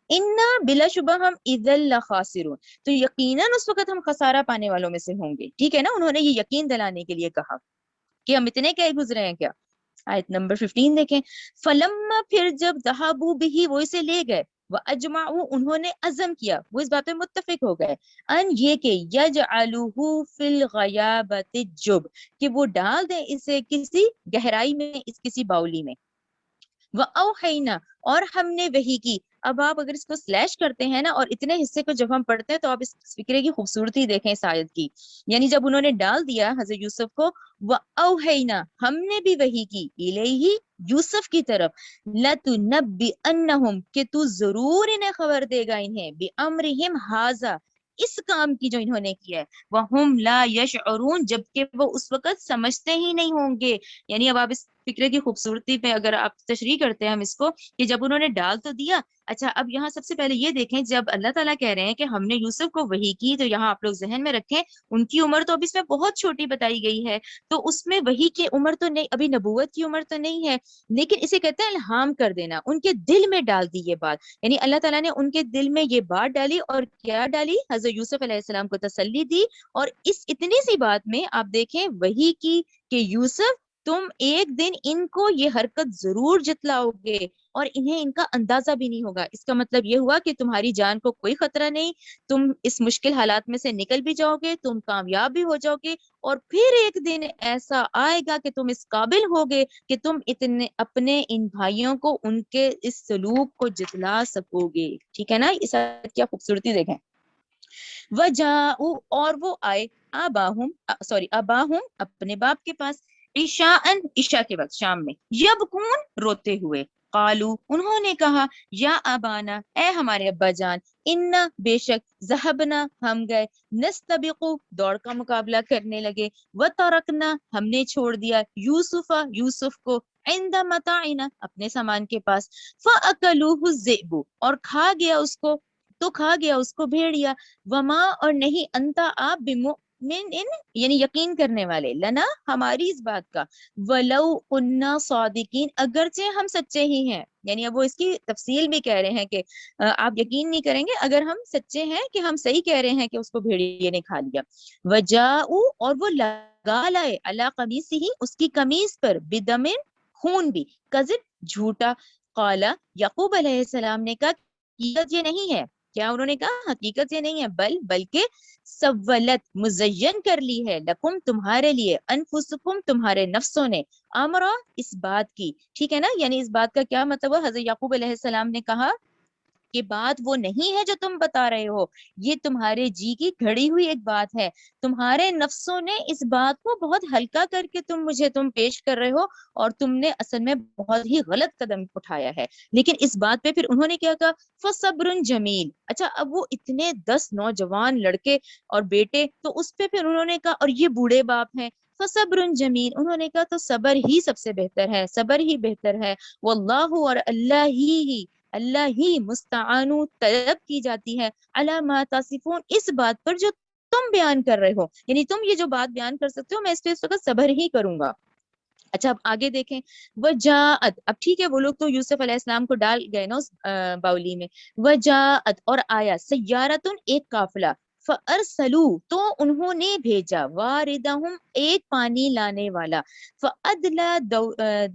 انا بلا شبہ ہم اذا لخاسرون تو یقیناً اس وقت ہم خسارہ پانے والوں میں سے ہوں گے، ٹھیک ہے نا، انہوں نے یہ یقین دلانے کے لیے کہا کہ ہم اتنے کیا گزرے ہیں کیا۔ آیت نمبر 15 دیکھیں، فلما پھر جب ذہبوا بہ وہ اسے لے گئے، واجمعوا انہوں نے عزم کیا، وہ اس بات پہ متفق ہو گئے، ان یہ کہ یجعلوہ فی الغیابۃ الجب کہ وہ ڈال دیں اسے کسی گہرائی میں، اس کسی باؤلی میں۔ وَأَوْحَيْنَا اور ہم نے وحی کی۔ اب آپ اگر اس کو سلیش کرتے ہیں نا اور اتنے حصے کو جب ہم پڑھتے ہیں تو آپ اس فکرے کی خوبصورتی دیکھیں اس آیت کی، یعنی جب انہوں نے ڈال دیا حضرت یوسف کو، وَأَوْحَيْنَا ہم نے بھی وحی کی، الیہ یوسف کی طرف، لَتُنَبِّئَنَّهُمْ کہ تو ضرور انہیں خبر دے گا انہیں، بِأَمْرِهِمْ هَذَا اس کام کی جو انہوں نے کیا ہے، وَهُمْ لَا يَشْعُرُونَ جبکہ وہ اس وقت سمجھتے ہی نہیں ہوں گے۔ یعنی اب آپ اس فکرے کی خوبصورتی پہ اگر آپ تشریح کرتے ہیں ہم اس کو کہ جب انہوں نے ڈال تو دیا، اچھا اب یہاں سب سے پہلے یہ دیکھیں جب اللہ تعالیٰ کہہ رہے ہیں کہ ہم نے یوسف کو وحی کی، تو یہاں آپ لوگ ذہن میں رکھیں ان کی عمر تو اب اس میں بہت چھوٹی بتائی گئی ہے، تو اس میں وحی کی عمر تو نہیں، ابھی نبوت کی عمر تو نہیں ہے، لیکن اسے کہتے ہیں الہام کر دینا، ان کے دل میں ڈال دی یہ بات، یعنی اللہ تعالیٰ نے ان کے دل میں یہ بات ڈالی، اور کیا ڈالی، حضرت یوسف علیہ السلام کو تسلی دی، اور اس اتنی سی بات میں آپ دیکھیں وحی کی کہ یوسف تم ایک دن ان کو یہ حرکت ضرور جتلاؤ گے اور انہیں ان کا اندازہ بھی نہیں ہوگا۔ اس کا مطلب یہ ہوا کہ تمہاری جان کو کوئی خطرہ نہیں، تم اس مشکل حالات میں سے نکل بھی جاؤ گے، تم کامیاب بھی ہو جاؤ گے، اور پھر ایک دن ایسا آئے گا کہ تم اس قابل ہوگے کہ تم اتنے اپنے ان بھائیوں کو ان کے اس سلوک کو جتلا سکو گے، ٹھیک ہے نا۔ اس آیت کی خوبصورتی دیکھیں، وجاؤ اور وہ آئے، اباہم اپنے باپ کے پاس، عشاءً عشاء کے وقت، شام میں، یبکون روتے ہوئے، قالو انہوں نے کہا یا ابانا اے ہمارے ابا جان، انا بے شک ذہبنا ہم گئے، نستبقو دوڑ کا مقابلہ کرنے لگے، وترکنا ہم نے چھوڑ دیا یوسف کو عند متاعنا اپنے سامان کے پاس، فاکلوہ الذئب اور کھا گیا اس کو بھیڑیا، وما اور نہیں انتا آپ بمؤمن یعنی یقین کرنے والے، لنا ہماری اس بات کا، ولو کنا صادقین اگرچہ ہم سچے ہی ہیں، یعنی اب وہ اس کی تفصیل بھی کہہ رہے ہیں کہ آپ یقین نہیں کریں گے اگر ہم سچے ہیں کہ ہم صحیح کہہ رہے ہیں کہ اس کو بھیڑیے نے کھا لیا، وجاؤ اور وہ لگا لائے، علی قمیصہ اس کی قمیص پر، بدم خون بھی، کذب جھوٹا، قال یعقوب علیہ السلام نے کہا حقیقت یہ نہیں ہے، کیا انہوں نے کہا حقیقت یہ نہیں ہے، بلکہ سولت مزین کر لی ہے، لکم تمہارے لیے، انفسکم تمہارے نفسوں نے، امرا اس بات کی، ٹھیک ہے نا، یعنی اس بات کا کیا مطلب ہے، حضرت یعقوب علیہ السلام نے کہا کہ بات وہ نہیں ہے جو تم بتا رہے ہو، یہ تمہارے جی کی گھڑی ہوئی ایک بات ہے، تمہارے نفسوں نے اس بات کو بہت ہلکا کر کے تم پیش کر رہے ہو، اور تم نے اصل میں بہت ہی غلط قدم اٹھایا ہے، لیکن اس بات پہ پھر انہوں نے کیا کہا، فصبر جمیل، اچھا اب وہ اتنے 10 نوجوان لڑکے اور بیٹے، تو اس پہ پھر انہوں نے کہا، اور یہ بوڑھے باپ ہیں، فصبر جمیل انہوں نے کہا تو صبر ہی سب سے بہتر ہے، صبر ہی بہتر ہے، واللہ اور اللہ ہی مستعان طلب کی جاتی ہے، علی ما تصفون اس بات پر جو تم بیان کر رہے ہو، یعنی تم یہ جو بات بیان کر سکتے ہو میں اس پہ اس وقت صبر ہی کروں گا۔ اچھا اب آگے دیکھیں، وجاءت اب ٹھیک ہے وہ لوگ تو یوسف علیہ السلام کو ڈال گئے نا اس باولی میں، وجاءت اور آیا، سیارتن ایک قافلہ، فارسلوا تو انہوں نے بھیجا، واردہم ایک پانی لانے والا، فادلا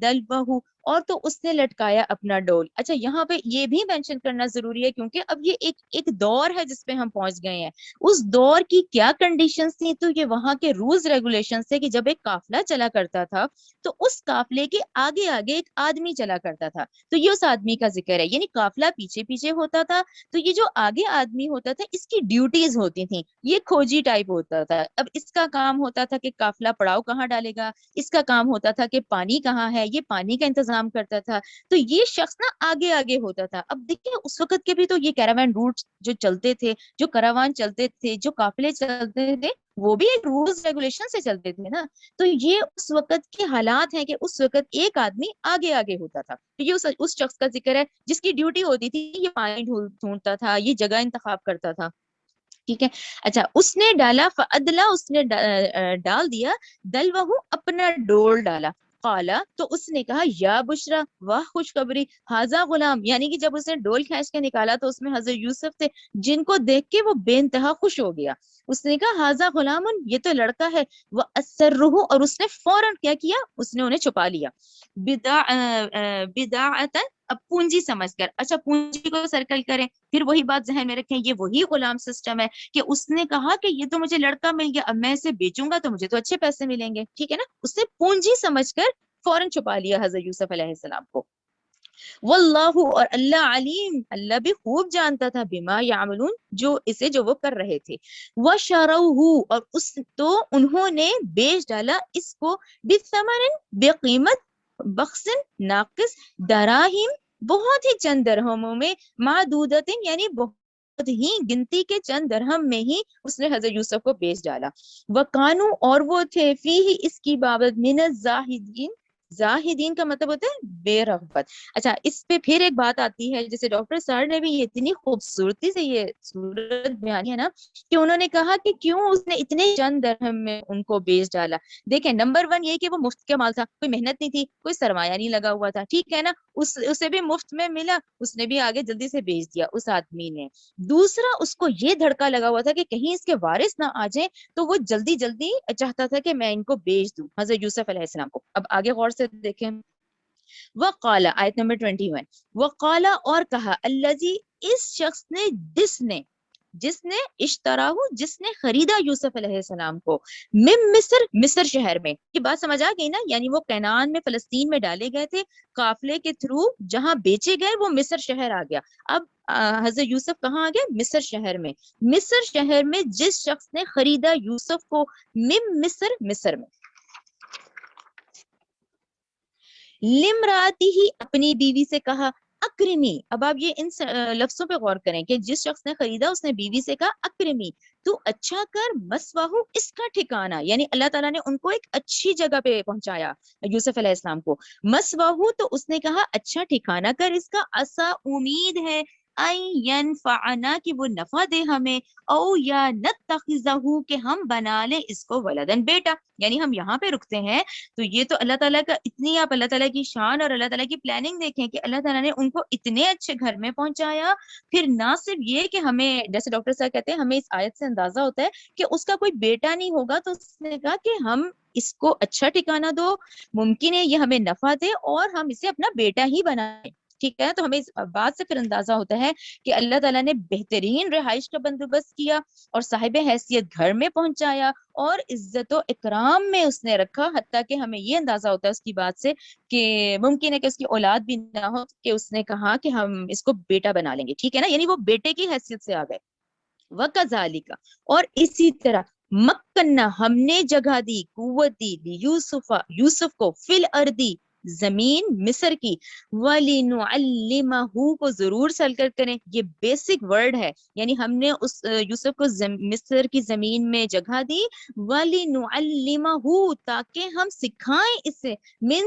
دلوہ اور تو اس نے لٹکایا اپنا ڈول۔ اچھا یہاں پہ یہ بھی مینشن کرنا ضروری ہے کیونکہ اب یہ ایک دور ہے جس پہ ہم پہنچ گئے ہیں، اس دور کی کیا کنڈیشنز تھی، تو یہ وہاں کے رولز ریگولیشنز تھے کہ جب ایک قافلہ چلا کرتا تھا تو اس قافلے کے آگے آگے ایک آدمی چلا کرتا تھا، تو یہ اس آدمی کا ذکر ہے، یعنی قافلہ پیچھے پیچھے ہوتا تھا، تو یہ جو آگے آدمی ہوتا تھا اس کی ڈیوٹیز ہوتی تھیں، یہ کھوجی ٹائپ ہوتا تھا، اب اس کا کام ہوتا تھا کہ قافلہ پڑاؤ کہاں ڈالے گا، اس کا کام ہوتا تھا کہ پانی کہاں ہے، یہ پانی کا انتظام انتظام کرتا تھا. تو یہ شخص نا آگے آگے ہوتا تھا. اب دیکھیں اس وقت کے بھی تو یہ کیراوان روٹ جو چلتے تھے, جو کراوان چلتے تھے, جو قافلے چلتے تھے, وہ بھی ایک رولز ریگولیشن سے چلتے تھے نا. تو یہ اس وقت کے حالات ہیں کہ اس وقت ایک آدمی آگے آگے ہوتا تھا. تو یہ اس شخص کا ذکر ہے جس کی ڈیوٹی ہوتی تھی یہ پانی ڈھونڈتا تھا, یہ جگہ انتخاب کرتا تھا. ٹھیک ہے. اچھا, اس نے ڈالا فادلا, اس نے ڈال دیا, دل وہ اپنا ڈول ڈالا. قالا, تو اس نے کہا یا بشرا, واہ خوشخبری, ہاذا غلام, یعنی کہ جب اس نے ڈول کھینچ کے نکالا تو اس میں حضرت یوسف تھے, جن کو دیکھ کے وہ بے انتہا خوش ہو گیا. اس نے کہا ہاذا غلام, یہ تو لڑکا ہے. وہ اسرہ, اور اس نے فوراً کیا کیا, اس نے انہیں چھپا لیا. بداعتن, اب پونجی سمجھ کر. اچھا, پونجی کو سرکل کریں, پھر وہی بات ذہن میں رکھیں, یہ وہی غلام سسٹم ہے کہ اس نے کہا کہ یہ تو مجھے لڑکا مل گیا, اب میں اسے بیچوں گا تو مجھے تو اچھے پیسے ملیں گے. ٹھیک ہے نا, اس نے پونجی سمجھ کر فوراً چھپا لیا حضرت یوسف علیہ السلام کو. واللہ, اور اللہ علیم, اللہ بھی خوب جانتا تھا, بما یعملون, جو وہ کر رہے تھے. وشروہ, اور تو انہوں نے بیچ ڈالا اس کو, بثمن, بے قیمت, بخسن, ناقص, دراہم, بہت ہی چند درہموں میں, معدودت, یعنی بہت ہی گنتی کے چند درہم میں ہی اس نے حضرت یوسف کو بیچ ڈالا. وکانو, اور وہ تھے, فیہ, اس کی بابت, من الزاہدین, زاہدین کا مطلب ہوتا ہے بے رغبت. اچھا, اس پہ پھر ایک بات آتی ہے, جیسے ڈاکٹر سر نے بھی یہ اتنی خوبصورتی سے یہ صورت بیان ہے نا, کہ انہوں نے کہا کہ کیوں اس نے اتنے چند درہم میں ان کو بیچ ڈالا. دیکھیں, نمبر 1 یہ کہ وہ مفت کا مال تھا, کوئی محنت نہیں تھی, کوئی سرمایہ نہیں لگا ہوا تھا. ٹھیک ہے نا, اسے بھی مفت میں ملا, اس نے بھی آگے جلدی سے بیچ دیا اس آدمی نے. دوسرا, اس کو یہ دھڑکا لگا ہوا تھا کہ کہیں اس کے وارث نہ آ جائیں, تو وہ جلدی جلدی چاہتا تھا کہ میں ان کو بیچ دوں حضرت یوسف علیہ السلام کو. اب آگے غور سے دیکھیں. وقال, آیت نمبر 21, وقال, اور کہا, الذی, اس شخص نے, جس نے اشتراہ, جس نے خریدا یوسف علیہ السلام کو, من مصر, مصر شہر میں. یہ بات سمجھ آ گئی نا, یعنی وہ کینان میں, فلسطین میں ڈالے گئے تھے قافلے کے تھرو, جہاں بیچے گئے وہ مصر شہر آ گیا. اب حضرت یوسف کہاں آ گیا, مصر شہر میں. مصر شہر میں جس شخص نے خریدا یوسف کو, من مصر, مصر میں. لمراتی ہی, اپنی بیوی سے کہا, اکرمی. اب آپ یہ ان لفظوں پہ غور کریں کہ جس شخص نے خریدا اس نے بیوی سے کہا اکرمی, تو اچھا کر, مسواہو, اس کا ٹھکانہ, یعنی اللہ تعالیٰ نے ان کو ایک اچھی جگہ پہ پہنچایا یوسف علیہ السلام کو. مسواہو, تو اس نے کہا اچھا ٹھکانہ کر اس کا, عسا, امید ہے, ینفعنا, کہ وہ نفع دے ہمیں, او یا نتخذہ, کہ ہم بنا لیں اس کو ولدن, بیٹا. یعنی ہم یہاں پہ رکتے ہیں. تو یہ تو اللہ تعالیٰ کا, اتنی آپ اللہ تعالیٰ کی شان اور اللہ تعالیٰ کی پلاننگ دیکھیں کہ اللہ تعالیٰ نے ان کو اتنے اچھے گھر میں پہنچایا. پھر نہ صرف یہ کہ ہمیں, جیسے ڈاکٹر صاحب کہتے ہیں, ہمیں اس آیت سے اندازہ ہوتا ہے کہ اس کا کوئی بیٹا نہیں ہوگا, تو اس نے کہا کہ ہم اس کو اچھا ٹھکانہ دو, ممکن ہے یہ ہمیں نفع دے اور ہم اسے اپنا بیٹا ہی بنائیں. ٹھیک ہے, تو ہمیں اس بات سے پھر اندازہ ہوتا ہے کہ اللہ تعالیٰ نے بہترین رہائش کا بندوبست کیا اور صاحب حیثیت گھر میں پہنچایا اور عزت و اکرام میں اس نے رکھا. حتیٰ کہ ہمیں یہ اندازہ ہوتا ہے اس کی بات سے کہ ممکن ہے کہ اس کی اولاد بھی نہ ہو, کہ اس نے کہا کہ ہم اس کو بیٹا بنا لیں گے. ٹھیک ہے نا, یعنی وہ بیٹے کی حیثیت سے آ گئے. وَكَذَلِكَ, اور اسی طرح, مکنہ, ہم نے جگہ دی, قوت دی, یوسف, یوسف کو, فی الارضی, زمین مصر کی, وَلِنُعَلِّمَهُ, کو ضرور سرکل کریں, یہ بیسک ورڈ ہے, یعنی ہم نے اس یوسف کو مصر کی زمین میں جگہ دی, وَلِنُعَلِّمَهُ, تاکہ ہم سکھائیں اسے, من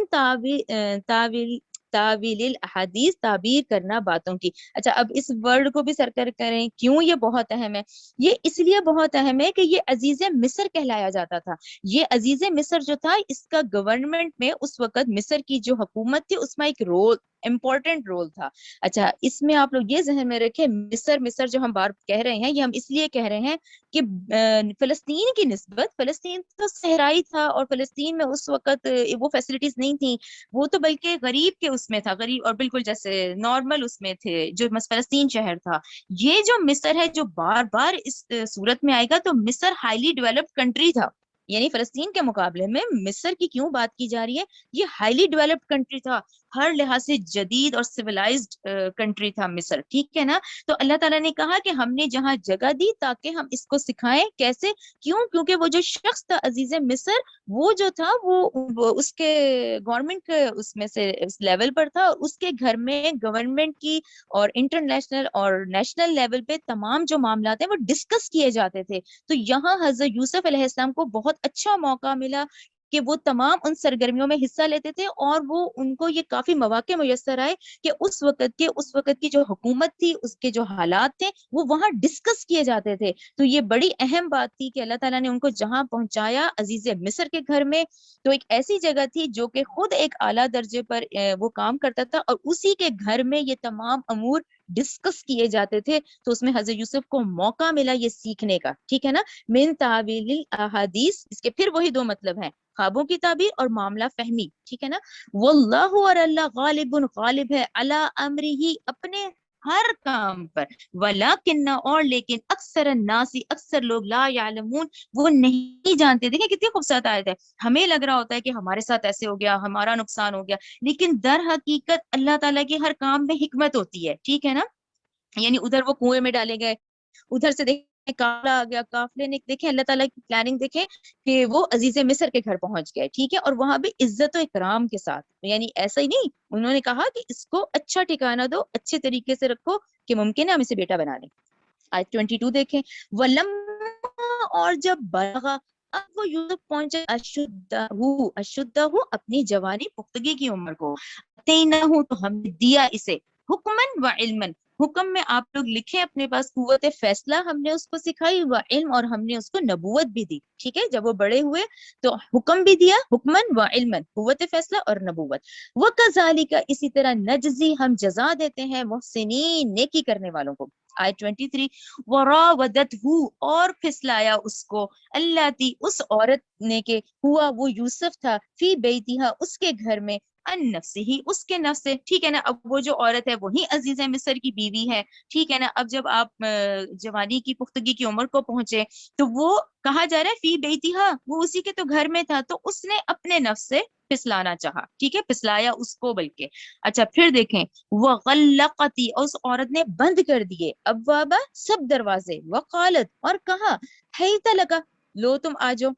تاویل الاحادیث, تعبیر کرنا باتوں کی. اچھا, اب اس ورڈ کو بھی سرکل کریں, کیوں یہ بہت اہم ہے. یہ اس لیے بہت اہم ہے کہ یہ عزیز مصر کہلایا جاتا تھا. یہ عزیز مصر جو تھا, اس کا گورنمنٹ میں اس وقت مصر کی جو حکومت تھی اس میں ایک رول, امپورٹنٹ رول تھا. اچھا, اس میں آپ لوگ یہ ذہن میں رکھیں, مصر جو ہم بار کہہ رہے ہیں, یہ ہم اس لیے کہہ رہے ہیں کہ فلسطین کی نسبت, فلسطین تو صحرائی تھا اور فلسطین میں اس وقت وہ فیسلٹیز نہیں تھیں, وہ تو بلکہ غریب کے اس میں تھا, غریب اور بالکل جیسے نارمل اس میں تھے, جو فلسطین شہر تھا. یہ جو مصر ہے جو بار بار اس صورت میں آئے گا, تو مصر ہائیلی ڈیولپڈ کنٹری تھا. یعنی فلسطین کے مقابلے میں مصر کی کیوں بات کی جا رہی ہے, یہ ہائیلی ڈیولپڈ کنٹری تھا. ہر لحاظ سے جدید اور سویلائزڈ کنٹری تھا مصر، ٹھیک ہے نا. تو اللہ تعالیٰ نے کہا کہ ہم نے جہاں جگہ دی تاکہ ہم اس کو سکھائیں. کیسے؟ کیوں؟ کیونکہ وہ جو شخص تھا عزیز مصر، وہ جو تھا وہ اس کے گورنمنٹ کے اس میں سے اس لیول پر تھا، اور اس کے گھر میں گورنمنٹ کی اور انٹرنیشنل اور نیشنل لیول پہ تمام جو معاملات ہیں وہ ڈسکس کیے جاتے تھے. تو یہاں حضرت یوسف علیہ السلام کو بہت اچھا موقع ملا کہ وہ تمام ان سرگرمیوں میں حصہ لیتے تھے، اور وہ ان کو یہ کافی مواقع میسر آئے کہ اس وقت کی جو حکومت تھی، اس کے جو حالات تھے وہ وہاں ڈسکس کیے جاتے تھے. تو یہ بڑی اہم بات تھی کہ اللہ تعالیٰ نے ان کو جہاں پہنچایا عزیز مصر کے گھر میں، تو ایک ایسی جگہ تھی جو کہ خود ایک اعلیٰ درجے پر وہ کام کرتا تھا، اور اسی کے گھر میں یہ تمام امور ڈسکس کیے جاتے تھے. تو اس میں حضرت یوسف کو موقع ملا یہ سیکھنے کا، ٹھیک ہے نا. من تعویل الاحادیث، اس کے پھر وہی دو مطلب ہیں، خوابوں کی تعبیر اور معاملہ فہمی، ٹھیک ہے نا. واللہ، اور اللہ غالب غالب ہے، علی امرہ، اپنے ہر کام پر. ولکن، اور لیکن، اکثر الناس، اکثر لوگ، لا یعلمون، وہ نہیں جانتے. دیکھیں کتنی خوبصورت آیت ہے. ہمیں لگ رہا ہوتا ہے کہ ہمارے ساتھ ایسے ہو گیا، ہمارا نقصان ہو گیا، لیکن در حقیقت اللہ تعالیٰ کی ہر کام میں حکمت ہوتی ہے، ٹھیک ہے نا. یعنی ادھر وہ کنویں میں ڈالے گئے، ادھر سے دیکھیں قافلہ آ گیا، قافلے نے دیکھیں اللہ تعالیٰ کی پلاننگ دیکھیں کہ وہ عزیز مصر کے گھر پہنچ گئے، ٹھیک ہے. اور وہاں بھی عزت و اکرام کے ساتھ، یعنی ایسا ہی نہیں، انہوں نے کہا کہ اس کو اچھا ٹھکانہ دو، اچھے طریقے سے رکھو کہ ممکن ہے ہم اسے بیٹا بنا لیں. آیت 22 دیکھیں. وَلَمَّا، اور جب بلغا، اب وہ یوسف پہنچے، اشدہ اپنی جوانی پختگی کی عمر کو، اتیناہ، تو ہم نے دیا اسے، حکمن و علمن، حکم میں آپ لوگ لکھیں اپنے پاس، قوت فیصلہ ہم نے اس کو سکھائی، و علم، اور ہم نے اس کو نبوت بھی دی، ٹھیک ہے. جب وہ بڑے ہوئے تو حکم بھی دیا، حکمن و علمن، قوت فیصلہ اور نبوت. وَكَذَلِكَ، اسی طرح، نجزی، ہم جزا دیتے ہیں محسنین، نیکی کرنے والوں کو. آیت 23. وراودتہ، اور پھسلایا اس کو، اللاتی، اس عورت نے کہ ہوا وہ یوسف تھا، فی بیتہا، اس کے گھر میں، ان نفس ہی، اس کے نفس سے، ٹھیک ہے نا. اب وہ جو عورت ہے وہی عزیز مصر کی بیوی ہے، ٹھیک ہے نا. اب جب آپ جوانی کی پختگی کی عمر کو پہنچے تو وہ کہا جا رہا ہے فی بیتہا، وہ اسی کے تو گھر میں تھا، تو اس نے اپنے نفس سے پھسلانا چاہا، ٹھیک ہے، پھسلایا اس کو بلکہ. اچھا پھر دیکھیں، وغلقتی، اور اس عورت نے بند کر دیے، ابوابا، سب دروازے، وقالت، اور کہا، حیت لگا، لو تم آ جاؤ،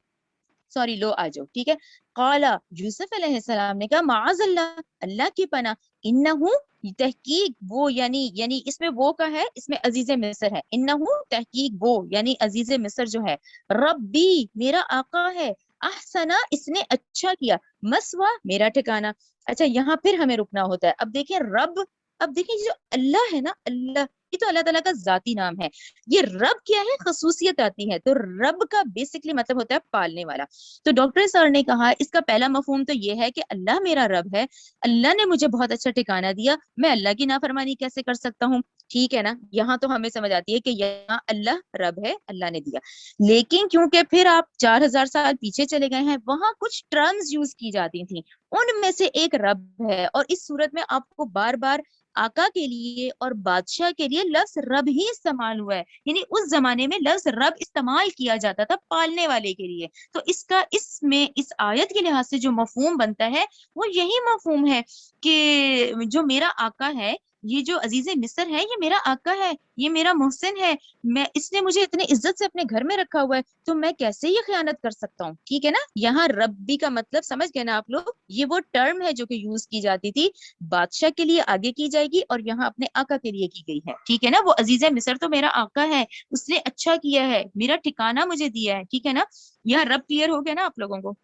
سوری لو آ جاؤ، ٹھیک ہے. قالا، یوسف علیہ السلام نے کہا، معاذ اللہ، اللہ کی پناہ، انہو، تحقیق وہ، یعنی اس میں وہ کا ہے، اس میں عزیز مصر ہے، انہو، تحقیق وہ، یعنی عزیز مصر جو ہے، ربی، میرا آقا ہے، احسنا، اس نے اچھا کیا، مسوا، میرا ٹھکانہ. اچھا یہاں پھر ہمیں رکنا ہوتا ہے. اب دیکھیں رب، اب دیکھیں جو اللہ ہے نا، اللہ، یہ تو اللہ تعالیٰ کا ذاتی نام ہے. یہ رب کیا ہے؟ خصوصیت آتی ہے. تو رب کا بیسکلی مطلب ہوتا ہے پالنے والا. تو ڈاکٹر سر نے کہا اس کا پہلا مفہوم تو یہ ہے کہ اللہ میرا رب ہے، اللہ نے مجھے بہت اچھا ٹھکانہ دیا، میں اللہ کی نافرمانی کیسے کر سکتا ہوں، ٹھیک ہے نا. یہاں تو ہمیں سمجھ آتی ہے کہ یہاں اللہ رب ہے، اللہ نے دیا. لیکن کیونکہ پھر آپ 4000 سال پیچھے چلے گئے ہیں، وہاں کچھ ٹرمز یوز کی جاتی تھیں، ان میں سے ایک رب ہے. اور اس صورت میں آپ کو بار بار آقا کے لیے اور بادشاہ کے لیے لفظ رب ہی استعمال ہوا ہے. یعنی اس زمانے میں لفظ رب استعمال کیا جاتا تھا پالنے والے کے لیے. تو اس کا اس میں اس آیت کے لحاظ سے جو مفہوم بنتا ہے وہ یہی مفہوم ہے کہ جو میرا آقا ہے، یہ جو عزیز مصر ہے، یہ میرا آقا ہے، یہ میرا محسن ہے، میں اس نے مجھے اتنے عزت سے اپنے گھر میں رکھا ہوا ہے، تو میں کیسے یہ خیانت کر سکتا ہوں، ٹھیک ہے نا. یہاں ربی کا مطلب سمجھ گئے نا آپ لوگ، یہ وہ ٹرم ہے جو کہ یوز کی جاتی تھی بادشاہ کے لیے، آگے کی جائے گی، اور یہاں اپنے آقا کے لیے کی گئی ہے، ٹھیک ہے نا. وہ عزیز مصر تو میرا آقا ہے، اس نے اچھا کیا ہے، میرا ٹھکانہ مجھے دیا ہے، ٹھیک ہے نا. یہاں رب کلیئر ہو گیا نا آپ لوگوں کو.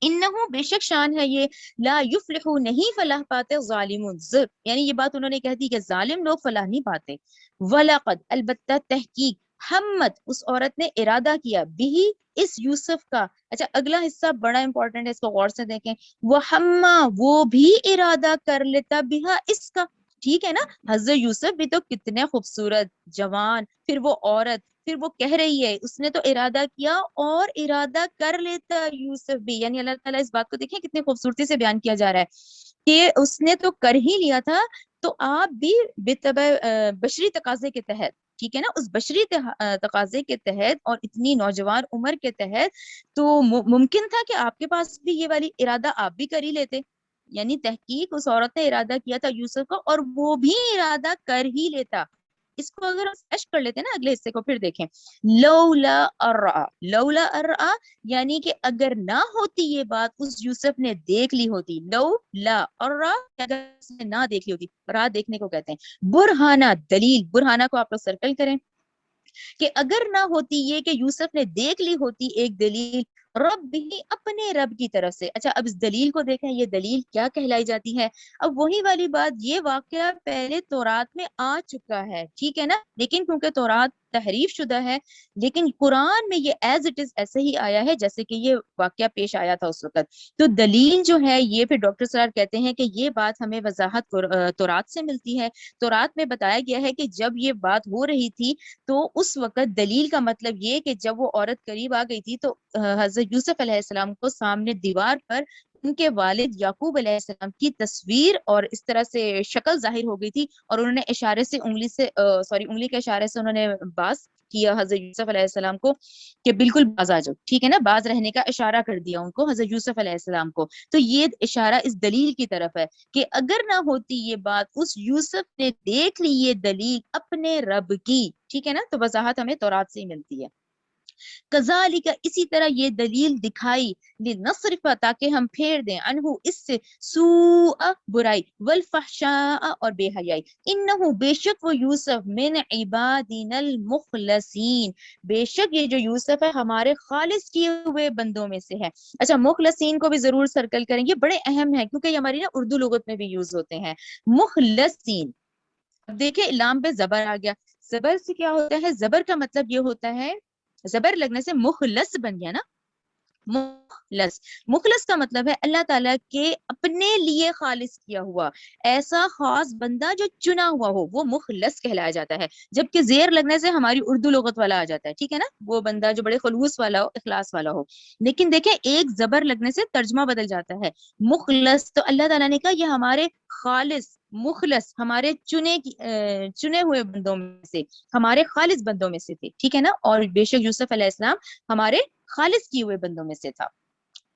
انہو، بے شک شان ہے یہ، لا یفلح، نہیں فلاح پاتے، ظالمون، یعنی یہ بات انہوں نے کہہ دی کہ ظالم لوگ فلاح نہیں پاتے. وَلَقَدْ، البتہ تحقیق، ہمت، اس عورت نے ارادہ کیا، بھی، اس یوسف کا. اچھا اگلا حصہ بڑا امپورٹنٹ ہے، اس کو غور سے دیکھیں. وَحَمَّا، وہ بھی ارادہ کر لیتا، بہا، اس کا، ٹھیک ہے نا. حضرت یوسف بھی تو کتنے خوبصورت، جوان، پھر وہ عورت، پھر وہ کہہ رہی ہے اس نے تو ارادہ کیا اور ارادہ کر لیتا یوسف بھی. یعنی اللہ تعالیٰ اس بات کو دیکھیں کتنی خوبصورتی سے بیان کیا جا رہا ہے کہ اس نے تو کر ہی لیا تھا، تو آپ بھی بطبع بشری تقاضے کے تحت، ٹھیک ہے نا، اس بشری تقاضے کے تحت اور اتنی نوجوان عمر کے تحت، تو ممکن تھا کہ آپ کے پاس بھی یہ والی ارادہ آپ بھی کر ہی لیتے. یعنی تحقیق اس عورت نے ارادہ کیا تھا یوسف کو، اور وہ بھی ارادہ کر ہی لیتا. اس کو اگر ہم سرچ کر لیتے ہیں نا اگلے حصے کو، پھر دیکھیں لولا ارآ، لولا ارآ یعنی کہ اگر نہ ہوتی یہ بات اس یوسف نے دیکھ لی ہوتی، لو لا ارآ اگر اس نے نہ دیکھ لی ہوتی، را دیکھنے کو کہتے ہیں، برہانہ دلیل، برہانہ کو آپ لوگ سرکل کریں، کہ اگر نہ ہوتی یہ کہ یوسف نے دیکھ لی ہوتی ایک دلیل رب ہی اپنے رب کی طرف سے. اچھا اب اس دلیل کو دیکھیں، یہ دلیل کیا کہلائی جاتی ہے؟ اب وہی والی بات، یہ واقعہ پہلے تورات میں آ چکا ہے، ٹھیک ہے نا، لیکن کیونکہ تورات تحریف شدہ ہے، لیکن قرآن میں یہ ایز اٹ از ایسے ہی آیا ہے جیسے کہ یہ واقعہ پیش آیا تھا اس وقت. تو دلیل جو ہے یہ پھر ڈاکٹر سرار کہتے ہیں کہ یہ بات ہمیں وضاحت تورات سے ملتی ہے. تورات میں بتایا گیا ہے کہ جب یہ بات ہو رہی تھی تو اس وقت دلیل کا مطلب یہ کہ جب وہ عورت قریب آ گئی تھی تو حضرت یوسف علیہ السلام کو سامنے دیوار پر ان کے والد یعقوب علیہ السلام کی تصویر اور اس طرح سے شکل ظاہر ہو گئی تھی، اور انہوں نے اشارے سے انگلی کے اشارے سے انہوں نے باز کیا حضرت یوسف علیہ السلام کو کہ بالکل باز آ جاؤ، ٹھیک ہے نا، باز رہنے کا اشارہ کر دیا ان کو حضرت یوسف علیہ السلام کو. تو یہ اشارہ اس دلیل کی طرف ہے کہ اگر نہ ہوتی یہ بات اس یوسف نے دیکھ لی یہ دلیل اپنے رب کی، ٹھیک ہے نا، تو وضاحت ہمیں تورات سے ہی ملتی ہے. کذالک اسی طرح یہ دلیل دکھائی لنصرف تاکہ ہم پھیر دیں عنہ اس سے سوء برائی والفحشاء اور بے حیائی، انہ بے شک وہ یوسف من عبادنا المخلصین، بے شک یہ جو یوسف ہے ہمارے خالص کیے ہوئے بندوں میں سے ہے. اچھا مخلصین کو بھی ضرور سرکل کریں، یہ بڑے اہم ہیں کیونکہ یہ ہماری نا اردو لغت میں بھی یوز ہوتے ہیں. مخلصین، دیکھیں لام پہ زبر آ گیا، زبر سے کیا ہوتا ہے؟ زبر کا مطلب یہ ہوتا ہے، زبر لگنے سے مخلص بن گیا نا، مخلص. مخلص کا مطلب ہے اللہ تعالیٰ کے اپنے لیے خالص کیا ہوا، ایسا خاص بندہ جو چنا ہوا ہو، وہ مخلص کہلایا جاتا ہے. جبکہ زیر لگنے سے ہماری اردو لغت والا آ جاتا ہے، ٹھیک ہے نا، وہ بندہ جو بڑے خلوص والا ہو، اخلاص والا ہو. لیکن دیکھیں ایک زبر لگنے سے ترجمہ بدل جاتا ہے. مخلص تو اللہ تعالیٰ نے کہا یہ ہمارے خالص، مخلص ہمارے چنے ہوئے بندوں میں سے، ہمارے خالص بندوں میں سے تھے، ٹھیک ہے نا، اور بے شک یوسف علیہ السلام ہمارے خالص کیے ہوئے بندوں میں سے تھا.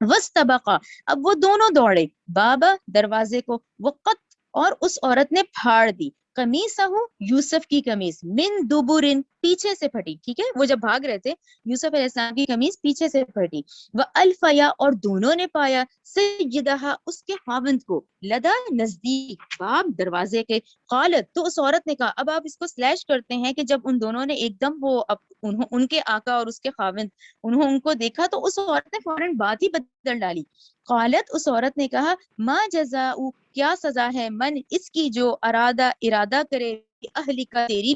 وَاسْتَبَقَا اب وہ دونوں دوڑے، بابا دروازے کو، وقت اور اس عورت نے پھاڑ دی، قمیصہ یوسف کی قمیص، من دبرن پیچھے سے پھٹی، ٹھیک ہے، وہ جب بھاگ رہے تھے یوسف علیہ السلام کی قمیص پیچھے سے پھٹی. وَأَلْفَيَا اور دونوں نے پایا سیدہا اس کے خاوند کو، لدا نزدیک، باب دروازے کے. قالت تو اس عورت نے کہا، اب آپ اس کو سلیش کرتے ہیں کہ جب ان دونوں نے ایک دم وہ ان کے آقا اور اس کے خاوند انہوں ان کو دیکھا تو اس عورت نے فوراً بات ہی بدل ڈالی. قالت اس عورت نے کہا، ما جزاء کیا سزا ہے، من اس کی جو ارادہ کرے اہلی کا تیری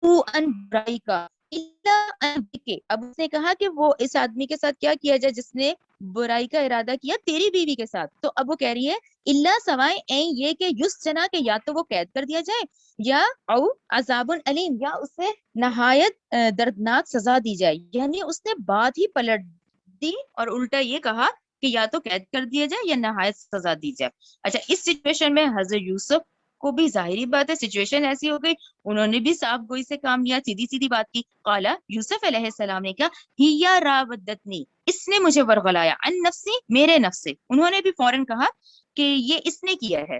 ان برائی کا، اب اس نے کہا کہ وہ اس آدمی کے ساتھ کیا کیا جائے جس نے برائی کا ارادہ کیا تیری بیوی کے ساتھ. تو اب وہ کہہ رہی ہے اللہ سوائے این یہ کہ یس جنا کہ یا تو وہ قید کر دیا جائے، یا او عذاب علیم یا اسے نہایت دردناک سزا دی جائے. یعنی اس نے بات ہی پلٹ دی اور الٹا یہ کہا کہ یا تو قید کر دیا جائے یا نہایت سزا دی جائے. اچھا اس سچویشن میں حضرت یوسف کو بھی ظاہری بات ہے سچویشن ایسی ہو گئی، انہوں نے بھی صاف گوئی سے کام لیا، سیدھی سیدھی بات کی. قالا یوسف علیہ السلام نے کہا، ہیا راودتنی اس نے مجھے ورغلایا، عن نفسی میرے نفس سے. انہوں نے بھی فوراً کہا کہ یہ اس نے کیا ہے.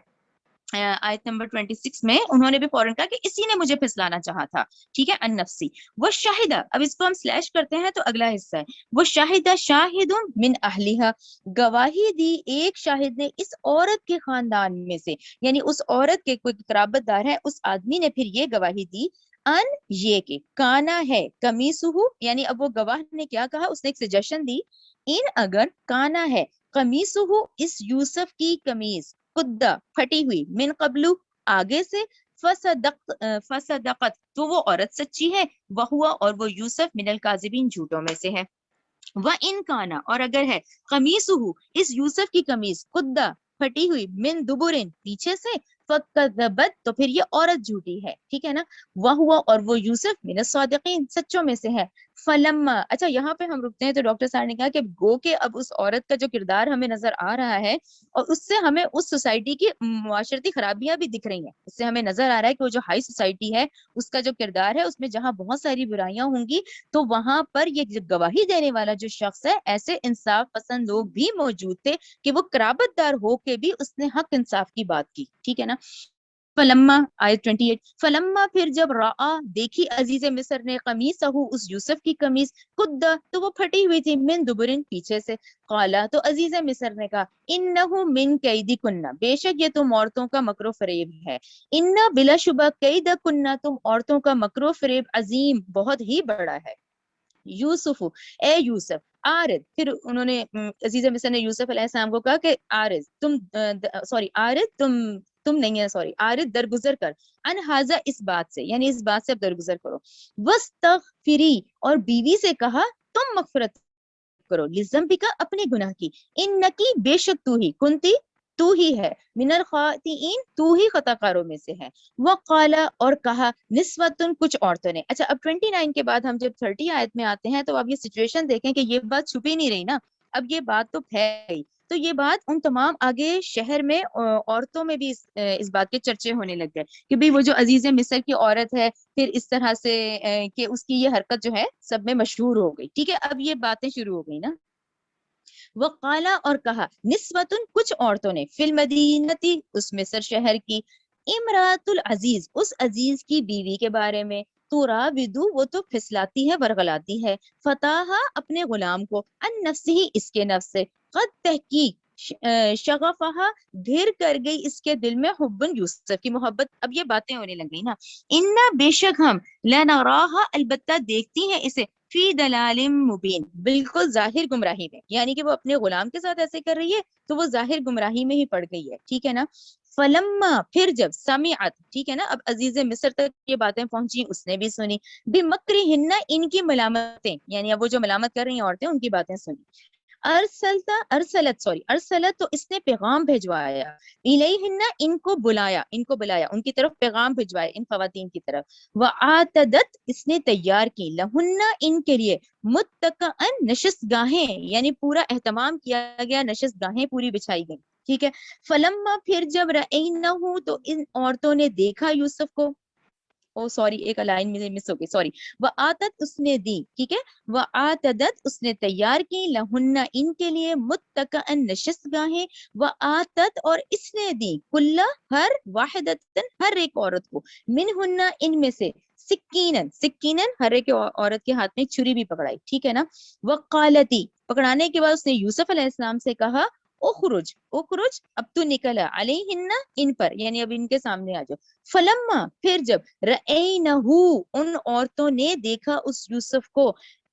آیت نمبر 26 میں انہوں نے بھی فوراً کہا کہ اسی نے مجھے پھسلانا چاہا تھا، ٹھیک ہے، ان نفسی. وہ شاہدہ اب اس کو ہم سلیش کرتے ہیں تو اگلا حصہ ہے، وہ شاہدہ شاہد من اہلیہا گواہی دی ایک شاہد نے اس عورت کے خاندان میں سے، یعنی اس عورت کے کوئی قرابت دار ہے، اس آدمی نے پھر یہ گواہی دی ان یہ کہ کانا ہے قمیصہ، یعنی اب وہ گواہ نے کیا کہا، اس نے ایک سجیشن دی، ان اگر کانا ہے قمیصہ اس یوسف کی قمیص قدہ پھٹی ہوئی من قبلو آگے سے فصدقت تو وہ عورت سچی ہے، وہوا اور وہ یوسف من الکاذبین جھوٹوں میں سے ہے. وَإِن کانا اور اگر ہے قمیصہ اس یوسف کی قمیص قدہ پھٹی ہوئی من دبرن پیچھے سے فکذبت تو پھر یہ عورت جھوٹی ہے، ٹھیک ہے نا، وہ ہوا اور وہ یوسف من الصادقین سچوں میں سے ہے، فلما اچھا یہاں پہ ہم رکتے ہیں تو ڈاکٹر صاحب نے کہا کہ گو کہ اب اس عورت کا جو کردار ہمیں نظر آ رہا ہے اور اس سے ہمیں اس سوسائٹی کی معاشرتی خرابیاں بھی دکھ رہی ہیں، اس سے ہمیں نظر آ رہا ہے کہ وہ جو ہائی سوسائٹی ہے اس کا جو کردار ہے اس میں جہاں بہت ساری برائیاں ہوں گی تو وہاں پر یہ گواہی دینے والا جو شخص ہے ایسے انصاف پسند لوگ بھی موجود تھے کہ وہ قرابت دار ہو کے بھی اس نے حق انصاف کی بات کی، ٹھیک ہے نا۔ فلما آیت 28 فلما پھر جب رآ دیکھی عزیز مصر نے قمیصہ اس یوسف کی قمیص قد تو وہ پھٹی ہوئی تھی من دبرن پیچھے سے، قالا تو عزیز مصر نے کہا انہ من کیدی کنہ بے شک یہ تم عورتوں کا مکر و فریب ہے، ان بلا شبہ قید کنہ تم عورتوں کا مکر و فریب عظیم بہت ہی بڑا ہے، یوسف اے یوسف آرد پھر انہوں نے عزیز مصر نے یوسف علیہ السلام کو کہا کہ آرد تم سوری آرد تم نہیں ہے سوری آرد درگزر کر انہذا اس بات سے یعنی اس بات سے اب درگزر کرو، وستغفری اور بیوی سے کہا تم مغفرت کرو لزمبی کا اپنے گناہ کی، انکی بے شک تو ہی کنتی تو ہی ہے من الخاطئین تو ہی خطا کاروں میں سے ہے، وقالا اور کہا نسوتن کچھ عورتوں نے، اچھا اب 29 کے بعد ہم جب 30 آیت میں آتے ہیں تو اب یہ سچویشن دیکھیں کہ یہ بات چھپی نہیں رہی نا، اب یہ بات تو پھیل گئی، تو یہ بات ان تمام آگے شہر میں عورتوں میں بھی اس بات کے چرچے ہونے لگ گئے کہ بھئی وہ جو عزیز مصر کی عورت ہے پھر اس طرح سے کہ اس کی یہ حرکت جو ہے سب میں مشہور ہو گئی، ٹھیک ہے، اب یہ باتیں شروع ہو گئی نا، وقالا اور کہا نسوتن کچھ عورتوں نے فی المدینتی اس مصر شہر کی، امراۃ العزیز اس عزیز کی بیوی کے بارے میں، تراودو وہ تو پھسلاتی ہے ورغلاتی ہے، فتح اپنے غلام کو ان نفس ہی اس کے نفس سے، قد تحقیق شغفہا ڈھیر کر گئی اس کے دل میں حبن یوسف کی محبت، اب یہ باتیں ہونے لگ گئی نا، انا بے شک ہم لنراہا البتہ دیکھتی ہیں اسے فی دلال مبین بالکل ظاہر گمراہی میں، یعنی کہ وہ اپنے غلام کے ساتھ ایسے کر رہی ہے تو وہ ظاہر گمراہی میں ہی پڑ گئی ہے، ٹھیک ہے نا، فلما پھر جب سمعت ٹھیک ہے نا، اب عزیز مصر تک یہ باتیں پہنچی اس نے بھی سنی، بمکرہن ان کی ملامتیں یعنی اب وہ جو ملامت کر رہی ہیں عورتیں ان کی باتیں سنی، ارسلت تو اس نے پیغام بھجوایا، الیہن ان کو بلایا ان کی طرف پیغام بھجوایا ان خواتین کی طرف، وآتدت اس نے تیار کی لہن ان کے لیے متکئن نشست گاہیں یعنی پورا اہتمام کیا گیا، نشست گاہیں پوری بچھائی گئی، ٹھیک ہے، فلما پھر جب رأینہ تو ان عورتوں نے دیکھا یوسف کو، او سوری ایک لائن میں مس ہو گئی سوری، وآتت اس نے دی، ٹھیک ہے، وآتدت اس نے تیار کی لہن ان کے لیے متکئن نشست گاہیں، وآتت اور اس نے دی کل ہر واحدتن ہر ایک عورت کو منہن ان میں سے سکینن ہر ایک عورت کے ہاتھ میں چھری بھی پکڑائی، ٹھیک ہے نا، وقالتی پکڑانے کے بعد اس نے یوسف علیہ السلام سے کہا اخرج اب تو نکلا علیہن ان پر یعنی اب ان کے سامنے آ جاؤ، فلما پھر جب رأینہ ان عورتوں نے دیکھا اس یوسف کو،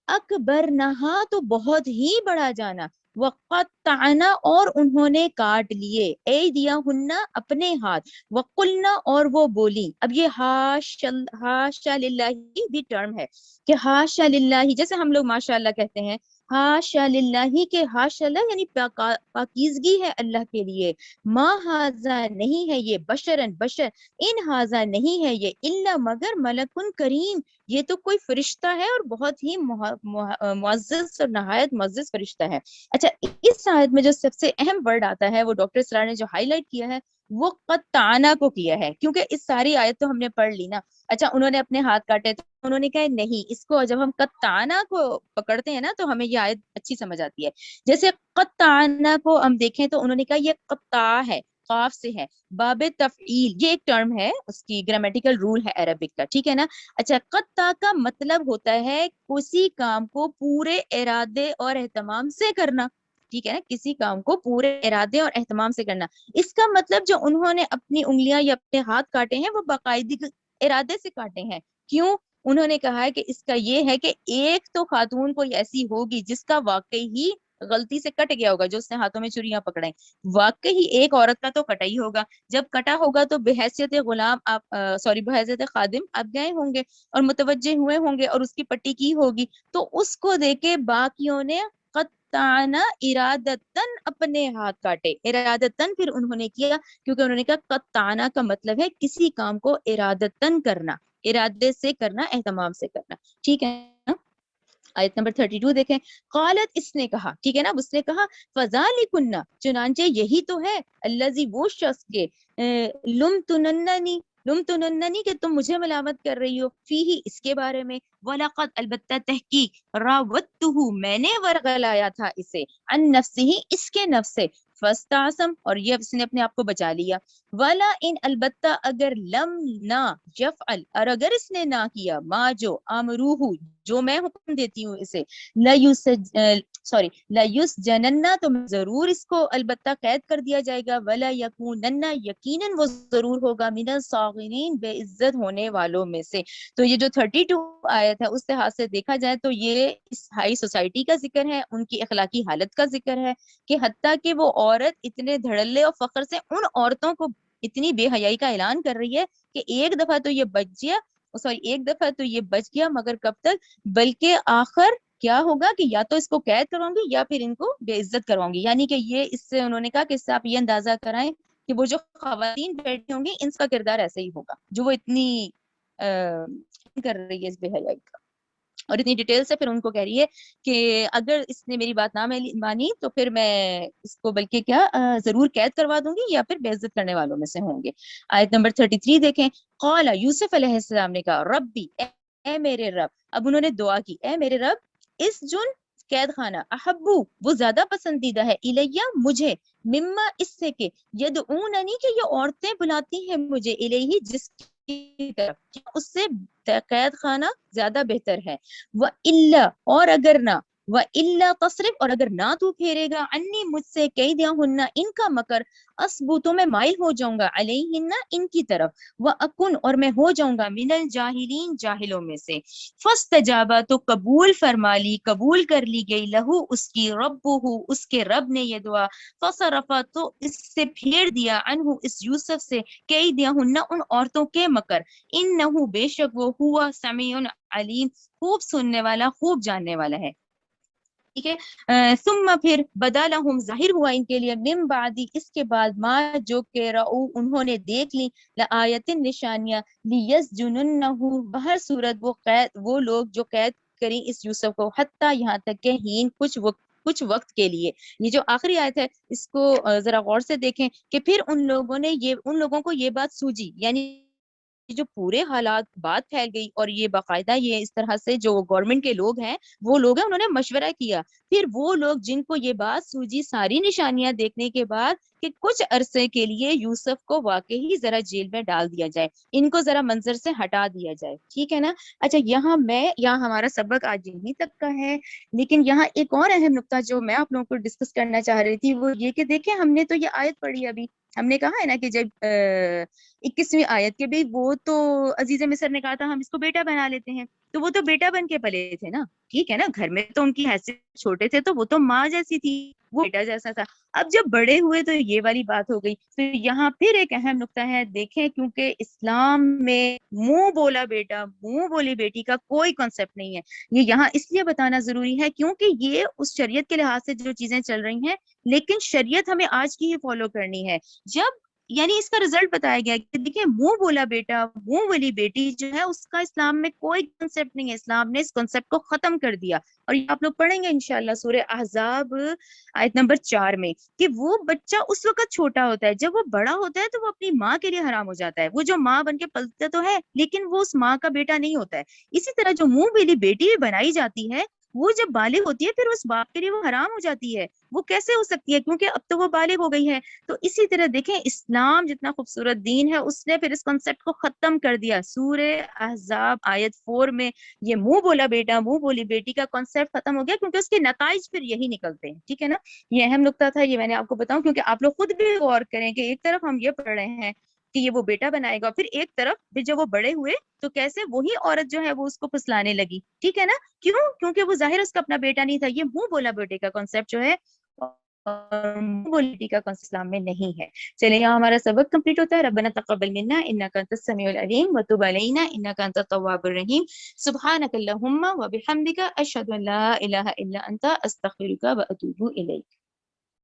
اکبرنہا تو بہت ہی بڑا جانا، وقطعنا اور انہوں نے کاٹ لیے، ایدیہن اپنے ہاتھ، وقلنا اور وہ بولی، اب یہ ہاشا للہ بھی ٹرم ہے کہ ہاشا للہ جیسے ہم لوگ ماشاء اللہ کہتے ہیں، ہاشا للہ کے ہاشا اللہ یعنی پاکیزگی ہے اللہ کے لیے، ما ہاذا نہیں ہے یہ بشر ان ہاذا نہیں ہے یہ الا مگر ملکن کریم یہ تو کوئی فرشتہ ہے اور بہت ہی معزز اور نہایت معزز فرشتہ ہے، اچھا اس آیت میں جو سب سے اہم ورڈ آتا ہے وہ ڈاکٹر اسرار نے جو ہائی لائٹ کیا ہے وہ قطعنا کو کیا ہے، کیونکہ اس ساری آیت تو ہم نے پڑھ لی نا، اچھا انہوں نے اپنے ہاتھ کاٹے تو انہوں نے کہا نہیں اس کو جب ہم قطعنا کو پکڑتے ہیں نا تو ہمیں یہ آیت اچھی سمجھ آتی ہے، جیسے قطعنا کو ہم دیکھیں تو انہوں نے کہا یہ قطع ہے قاف سے ہے، باب تفعیل یہ ایک ٹرم ہے اس کی گرامیٹیکل رول ہے عربک کا، ٹھیک ہے نا، اچھا قطع کا مطلب ہوتا ہے کسی کام کو پورے ارادے اور اہتمام سے کرنا، ٹھیک ہے نا، کسی کام کو پورے ارادے اور اہتمام سے کرنا، اس کا مطلب جو انہوں نے اپنی انگلیاں یا اپنے ہاتھ کاٹے ہیں وہ باقاعدگی ارادے سے کاٹے ہیں، کیوں انہوں نے کہا ہے کہ اس کا یہ ہے کہ ایک تو خاتون کوئی ایسی ہوگی جس کا واقعی ہی غلطی سے کٹ گیا ہوگا جو اس نے ہاتھوں میں چوریاں پکڑائیں، واقعی ایک عورت کا تو کٹا ہی ہوگا، جب کٹا ہوگا تو بحیثیت غلام آپ بحیثیت خادم آپ گئے ہوں گے اور متوجہ ہوئے ہوں گے اور اس کی پٹی کی ہوگی تو اس کو دیکھ کے باقیوں نے قطعنا ارادتن اپنے ہاتھ کاٹے. ارادتن پھر انہوں نے کیا کیونکہ انہوں نے کہا قطعنا کا مطلب ہے کسی کام کو ارادتن کرنا, ارادے سے کرنا, اہتمام سے کرنا. ٹھیک ہے نا. آیت نمبر 32 دیکھیں. قالت اس نے کہا, ٹھیک ہے نا, اس نے کہا فذالکن چنانچہ یہی تو ہے, الذی وہ شخص کے لم تننی کہ تم مجھے ملامت کر رہی ہو, فیہ اس کے بارے میں, وَلَقَدْ البتہ تحقیق راودتہ میں نے ورغلایا تھا اسے, عن نفسہ اس کے نفس سے, فاستعصم اور یہ اس نے اپنے آپ کو بچا لیا, ولا ان البتہ اگر لم نہ یفعل اور اگر اس نے نہ کیا ما جو امروہ جو میں حکم دیتی ہوں اسے, لیس جننا تو ضرور اس کو البتہ قید کر دیا جائے گا, ولا یکونن یقیناً وہ ضرور ہوگا من الصاغرین بے عزت ہونے والوں میں سے. تو یہ جو 32 آیت ہے اس لحاظ سے دیکھا جائے تو یہ اس ہائی سوسائٹی کا ذکر ہے, ان کی اخلاقی حالت کا ذکر ہے کہ حتیٰ کہ وہ عورت اتنے دھڑلے اور فخر سے ان عورتوں کو اتنی بے حیائی کا اعلان کر رہی ہے کہ ایک دفعہ تو یہ بچ گیا مگر کب تک, بلکہ آخر کیا ہوگا کہ یا تو اس کو قید کرواؤں گی یا پھر ان کو بے عزت کرواؤں گی. یعنی کہ یہ اس سے انہوں نے کہا کہ اس سے آپ یہ اندازہ کرائیں کہ وہ جو خواتین بیٹھی ہوں گی ان کا کردار ایسے ہی ہوگا جو وہ اتنی کر رہی ہے اس بے حیائی کا, اور اتنی ڈیٹیل سے پھر ان کو کہہ رہی ہے کہ اگر اس نے میری بات نہ مانی تو پھر میں اس کو بلکہ کیا ضرور قید کروا دوں گی یا پھر بے عزت کرنے والوں میں سے ہوں گے. آیت نمبر 33 دیکھیں. قال یوسف علیہ السلام نے کہا ربی اے میرے رب, اب انہوں نے دعا کی, اے میرے رب اس جن قید خانہ احبو وہ زیادہ پسندیدہ ہے, الیہ مجھے, مما اس سے کہ یدعوننی کہ یہ عورتیں بلاتی ہیں مجھے, الیہ جس کی طرف, اس سے قید خانہ زیادہ بہتر ہے. وَإِلَّا اور اگر نہ, وَإِلَّا تصرف اور اگر نہ تو پھیرے گا, انی مجھ سے کیدہن ان کا مکر, اصبو تو میں مائل ہو جاؤں گا, علیہن ان کی طرف, وَأَكُنْ اور میں ہو جاؤں گا, من الجاہلین جاہلوں میں سے. فاستجابا تو قبول فرما لی, قبول کر لی گئی, لہو اس کی, ربہ اس کے رب نے یہ دعا, فصرفا تو اس سے پھیر دیا, عنہ اس یوسف سے, کیدہن ان عورتوں کے مکر, انہو بے شک وہ ہوا سمیع علیم خوب سننے والا خوب جاننے والا ہے. ٹھیک ہے. ثم پھر بدا لہم ظاہر ہوا ان کے لیے, من بعدی اس کے بعد, ما جو کہ رعو انہوں نے دیکھ لی, لآیت نشانیاں, لیسجننہ بہر صورت وہ لوگ جو قید کریں اس یوسف کو, حتیٰ یہاں تک کہ ہین کچھ وقت کے لیے. یہ جو آخری آیت ہے اس کو ذرا غور سے دیکھیں کہ پھر ان لوگوں کو یہ بات سوجی, یعنی جو پورے حالات بات پھیل گئی اور یہ باقاعدہ یہ اس طرح سے جو گورنمنٹ کے لوگ ہیں وہ لوگ ہیں انہوں نے مشورہ کیا, پھر وہ لوگ جن کو یہ بات سوجی ساری نشانیاں دیکھنے کے بعد کہ کچھ عرصے کے لیے یوسف کو واقعی ذرا جیل میں ڈال دیا جائے, ان کو ذرا منظر سے ہٹا دیا جائے. ٹھیک ہے نا. اچھا یہاں ہمارا سبق آج یہیں تک کا ہے, لیکن یہاں ایک اور اہم نقطہ جو میں آپ لوگوں کو ڈسکس کرنا چاہ رہی تھی وہ یہ کہ دیکھیں ہم نے تو یہ آیت پڑھی, ابھی ہم نے کہا ہے نا کہ جب 21ویں آیت کے بھی وہ تو عزیز مصر نے کہا تھا ہم اس کو بیٹا بنا لیتے ہیں, تو وہ تو بیٹا بن کے پلے تھے نا, ٹھیک ہے نا, گھر میں تو ان کی حیثیت چھوٹے تھے تو وہ تو ماں جیسی تھی, وہ بیٹا جیسا تھا. اب جب بڑے ہوئے تو یہ والی بات ہو گئی. تو یہاں پھر ایک اہم نقطہ ہے, دیکھیں کیونکہ اسلام میں منہ بولا بیٹا منہ بولی بیٹی کا کوئی کانسیپٹ نہیں ہے. یہ یہاں اس لیے بتانا ضروری ہے کیونکہ یہ اس شریعت کے لحاظ سے جو چیزیں چل رہی ہیں, لیکن شریعت ہمیں آج کی ہی فالو کرنی ہے. جب یعنی اس کا رزلٹ بتایا گیا کہ دیکھیں منہ بولا بیٹا منہ بولی بیٹی جو ہے اس کا اسلام میں کوئی کنسپٹ نہیں ہے, اسلام نے اس کنسپٹ کو ختم کر دیا. اور یہ آپ لوگ پڑھیں گے انشاءاللہ سورہ احزاب آیت نمبر 4 میں کہ وہ بچہ اس وقت چھوٹا ہوتا ہے, جب وہ بڑا ہوتا ہے تو وہ اپنی ماں کے لیے حرام ہو جاتا ہے. وہ جو ماں بن کے پلتا تو ہے لیکن وہ اس ماں کا بیٹا نہیں ہوتا ہے. اسی طرح جو منہ بولی بیٹی بھی بنائی جاتی ہے وہ جب بالغ ہوتی ہے پھر اس باپ کے لیے وہ حرام ہو جاتی ہے. وہ کیسے ہو سکتی ہے کیونکہ اب تو وہ بالغ ہو گئی ہے. تو اسی طرح دیکھیں اسلام جتنا خوبصورت دین ہے اس نے پھر اس کنسپٹ کو ختم کر دیا. سورہ احزاب آیت 4 میں یہ منہ بولا بیٹا منہ بولی بیٹی کا کنسپٹ ختم ہو گیا کیونکہ اس کے نتائج پھر یہی نکلتے ہیں. ٹھیک ہے نا. یہ اہم نقطہ تھا, یہ میں نے آپ کو بتاؤں کیونکہ آپ لوگ خود بھی غور کریں کہ ایک طرف ہم یہ پڑھ رہے ہیں کہ یہ وہ بیٹا بنائے گا, پھر ایک طرف پھر جب وہ بڑے ہوئے تو کیسے وہی عورت جو ہے وہ اس کو پھسلانے لگی. ٹھیک ہے نا. کیوں؟ کیونکہ وہ ظاہر اس کا اپنا بیٹا نہیں تھا. یہ منہ بولا بیٹے کا کنسپٹ جو ہے اور موبلٹی کا کانسیپٹ اسلام میں نہیں ہے. چلے یہاں ہمارا سبق کمپلیٹ ہوتا ہے. ربنا تقبل منا انک انت السمیع العلیم وتب علینا انک انت التواب الرحیم. سبحانک اللہم وبحمدک اشہد ان لا الہ الا انت استغفرک واتوب الیک.